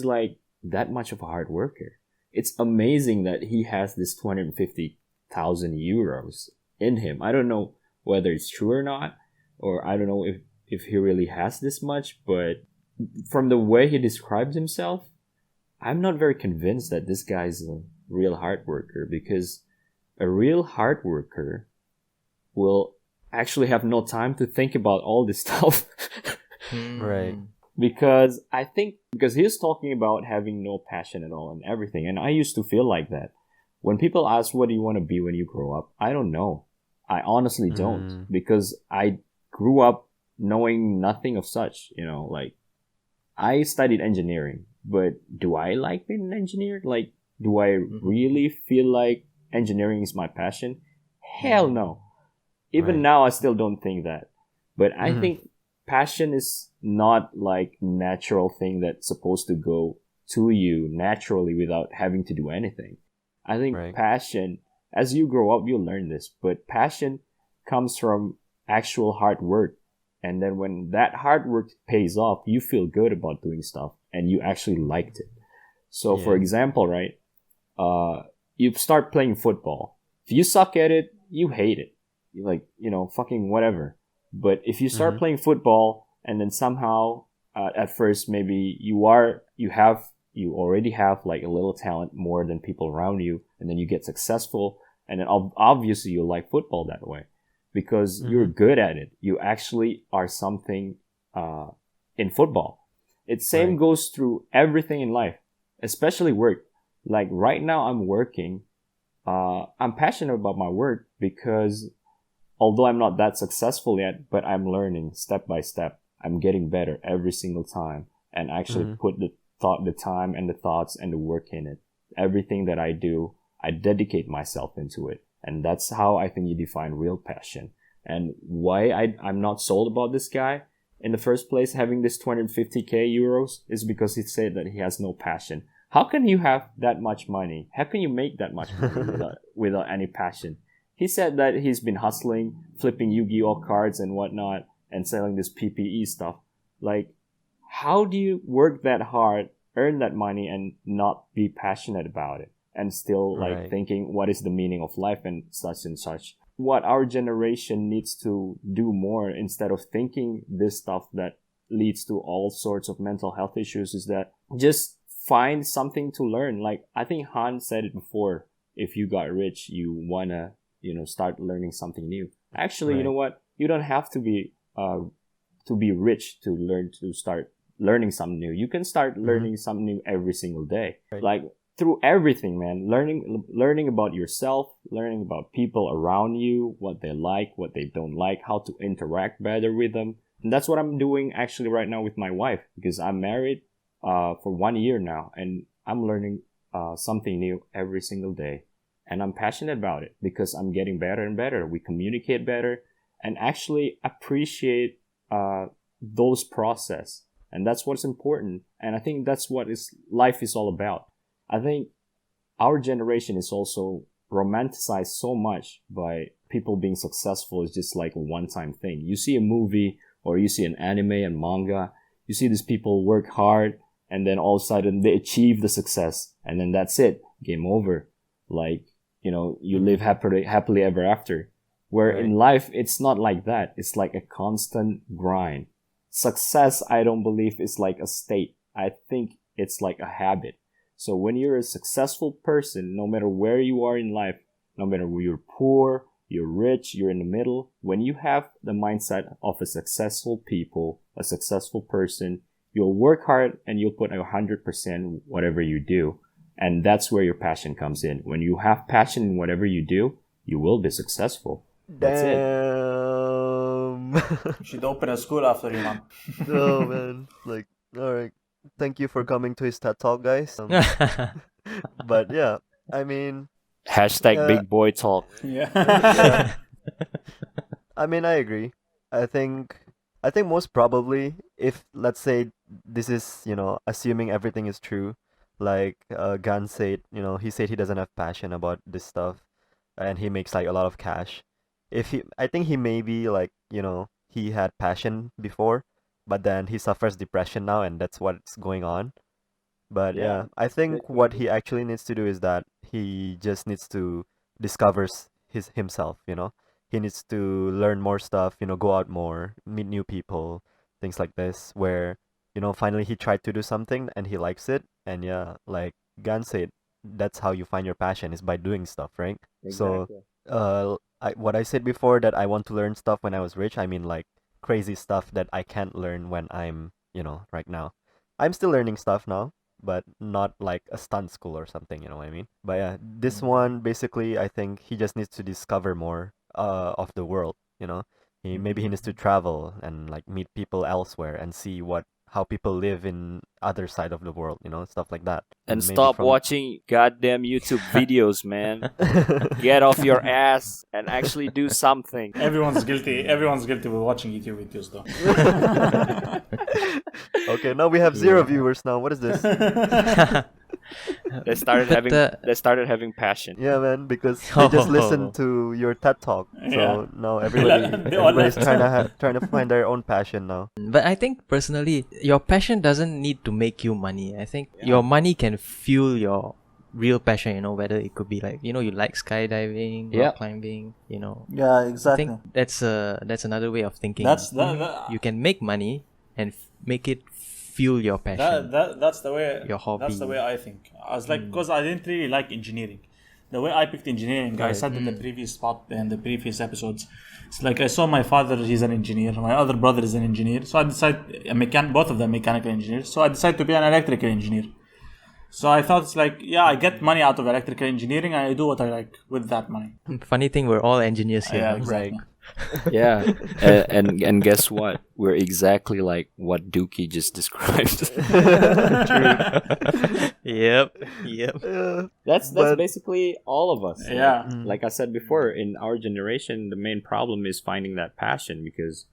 like that much of a hard worker. It's amazing that he has this 250,000 euros in him. I don't know whether it's true or not, or I don't know if he really has this much, but from the way he describes himself, I'm not very convinced that this guy's a real hard worker, because a real hard worker will actually have no time to think about all this stuff. Right. Because he's talking about having no passion at all and everything. And I used to feel like that. When people ask, what do you want to be when you grow up? I don't know. I honestly don't, because I grew up knowing nothing of such, like I studied engineering, but do I like being an engineer? Like, do I really feel like engineering is my passion? Hell no. Even now, I still don't think that. But I think passion is not like natural thing that's supposed to go to you naturally without having to do anything. I think passion, as you grow up, you'll learn this, but passion comes from actual hard work. And then when that hard work pays off, you feel good about doing stuff and you actually liked it. So for example, right, you start playing football. If you suck at it, you hate it. You're like, fucking whatever. But if you start playing football and then somehow at first maybe you already have like a little talent more than people around you, and then you get successful, and then obviously you like football that way because you're good at it. You actually are something in football. It same goes through everything in life, especially work. Like right now I'm working. I'm passionate about my work because although I'm not that successful yet, but I'm learning step by step. I'm getting better every single time, and actually put the time and the thoughts and the work in it. Everything that I do, I dedicate myself into it. And that's how I think you define real passion. And why I'm not sold about this guy in the first place, having this 250k euros, is because he said that he has no passion. How can you have that much money? How can you make that much money without any passion? He said that he's been hustling, flipping Yu-Gi-Oh cards and whatnot, and selling this PPE stuff. Like, how do you work that hard, earn that money, and not be passionate about it? And still, thinking, what is the meaning of life and such and such? What our generation needs to do more, instead of thinking this stuff that leads to all sorts of mental health issues, is that just find something to learn. Like, I think Han said it before, if you got rich, you wanna, start learning something new. Actually, you know what? You don't have to be rich to start learning something new. You can start learning something new every single day. Like, through everything, man. Learning about yourself, learning about people around you, what they like, what they don't like, how to interact better with them. And that's what I'm doing actually right now with my wife, because I'm married for 1 year now, and I'm learning something new every single day. And I'm passionate about it because I'm getting better and better. We communicate better and actually appreciate those process. And that's what's important. And I think that's what life is all about. I think our generation is also romanticized so much by people being successful is just like a one-time thing. You see a movie or you see an anime and manga, you see these people work hard and then all of a sudden they achieve the success and then that's it, game over. Like, you live happily ever after. Where in life, it's not like that. It's like a constant grind. Success, I don't believe, is like a state. I think it's like a habit. So when you're a successful person, no matter where you are in life, no matter whether you're poor, you're rich, you're in the middle, when you have the mindset of a successful person, you'll work hard and you'll put 100% whatever you do. And that's where your passion comes in. When you have passion in whatever you do, you will be successful. That's it. You should open a school after you, man. Oh man, like, all right. Thank you for coming to his TED Talk, guys. But yeah, I mean, Hashtag Yeah. big boy talk. Yeah. Yeah. I mean, I agree. I think most probably, if let's say this is, assuming everything is true, like Gan said, he said he doesn't have passion about this stuff, and he makes like a lot of cash. I think he may be like, he had passion before, but then he suffers depression now, and that's what's going on. But Yeah, yeah, I that think could what be. he actually needs to do is that he just needs to discovers himself, He needs to learn more stuff, go out more, meet new people, things like this, where, finally he tried to do something and he likes it. And yeah, like Gan said, that's how you find your passion is by doing stuff, right? So, Exactly. what I said before that I want to learn stuff when I was rich, I mean like crazy stuff that I can't learn when I'm, right now. I'm still learning stuff now, but not like a stunt school or something, you know what I mean? But yeah, this one basically I think he just needs to discover more of the world, Maybe he needs to travel and like meet people elsewhere and see how people live in other side of the world, stuff like that. And Maybe stop from watching goddamn YouTube videos, man. Get off your ass and actually do something. Everyone's guilty. Everyone's guilty with watching YouTube videos, though. Okay, now we have zero Yeah. viewers now. What is this? They started But, having they started having passion. Yeah, man, because they just Oh. listened to your TED talk. So Yeah. now They all everybody's left. trying to find their own passion now. But I think personally, your passion doesn't need to make you money. I think your money can fuel your real passion, whether it could be like, you like skydiving, Yeah. rock climbing, Yeah, I exactly. think that's another way of thinking. That's that. You can make money and make it fuel your passion. That's the way. Your hobby. That's the way I think. I was like, because I didn't really like engineering. The way I picked engineering, I said in the previous episodes, it's like I saw my father; he's an engineer. My other brother is an engineer. So I decided, both of them mechanical engineers. So I decided to be an electrical engineer. So I thought it's like, yeah, I get money out of electrical engineering, and I do what I like with that money. Funny thing, we're all engineers here. Yeah, huh? exactly. Yeah, and guess what? We're exactly like what Dookee just described. Yep. That's But- basically all of us. Yeah. Like I said before, in our generation, the main problem is finding that passion because,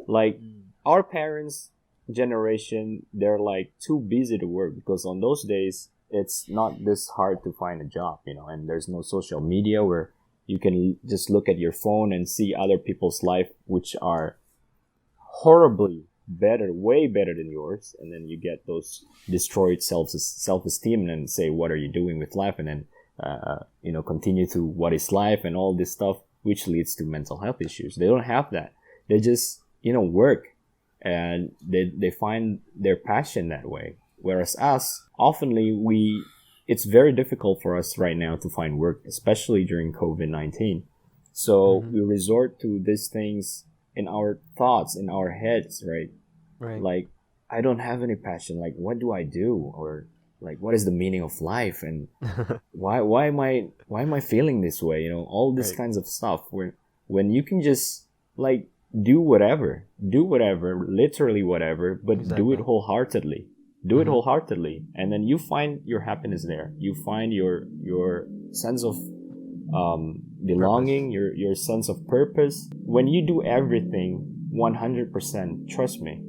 like, our parents' generation, they're like too busy to work because on those days it's not this hard to find a job, and there's no social media where you can just look at your phone and see other people's life, which are horribly better, way better than yours, and then you get those destroyed self-esteem and say, what are you doing with life? And then continue to what is life and all this stuff, which leads to mental health issues. They don't have that. They just work, and they find their passion that way. Whereas us, oftenly it's very difficult for us right now to find work, especially during COVID-19. So we resort to these things in our thoughts, in our heads, right? Right. Like, I don't have any passion. Like, what do I do? Or like, what is the meaning of life? And why am I feeling this way? All these Right. kinds of stuff. When you can just like do whatever, literally whatever, but do it Exactly. wholeheartedly. Do it wholeheartedly, and then you find your happiness there. You find your sense of belonging, your sense of purpose. When you do everything 100%, trust me,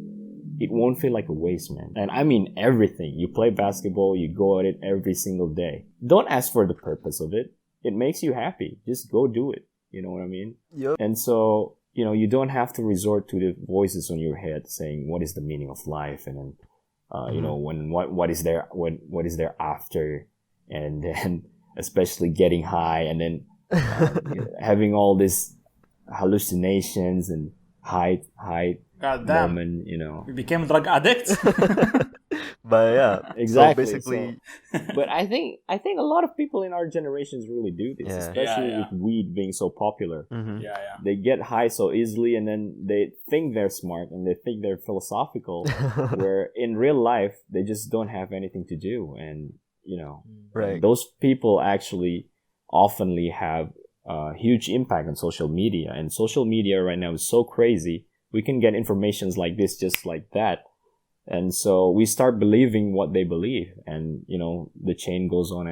it won't feel like a waste, man. And I mean everything. You play basketball, you go at it every single day. Don't ask for the purpose of it. It makes you happy. Just go do it. You know what I mean? Yup. And so, you don't have to resort to the voices on your head saying, what is the meaning of life? And then, what is there after? And then, especially getting high and then having all these hallucinations and high God damn. moment, We became drug addicts. But yeah, Exactly, So basically, But I think a lot of people in our generations really do this, Yeah. especially Yeah. with weed being so popular. mhm. Yeah. They get high so easily, and then they think they're smart and they think they're philosophical, where in real life they just don't have anything to do. And Right. those people actually oftenly have a huge impact on social media. And social media right now is so crazy. We can get informations like this just like that. And so we start believing what they believe, and the chain goes on,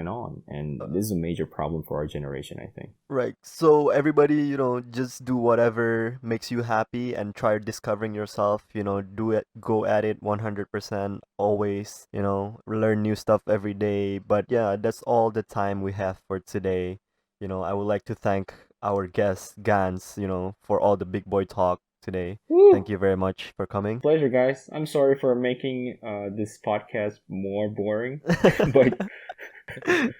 and this is a major problem for our generation, I think. Right. So everybody, just do whatever makes you happy and try discovering yourself, do it, go at it 100% always, learn new stuff every day. But yeah, that's all the time we have for today. I would like to thank our guest, Ganz, for all the big boy talk today. Woo! Thank you very much for coming. Pleasure, guys. I'm sorry for making this podcast more boring, but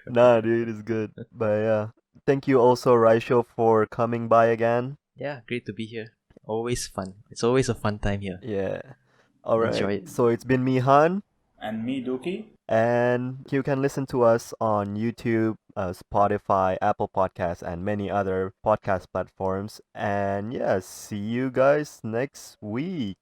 Nah, dude, it's good. But yeah, thank you also, Raisho, for coming by again. Yeah, great to be here. Always fun. It's always a fun time here. Yeah. All Enjoy right. it. So it's been me, Han, And me, Dookee. and you can listen to us on YouTube, Spotify, Apple Podcasts, and many other podcast platforms. And yeah, see you guys next week.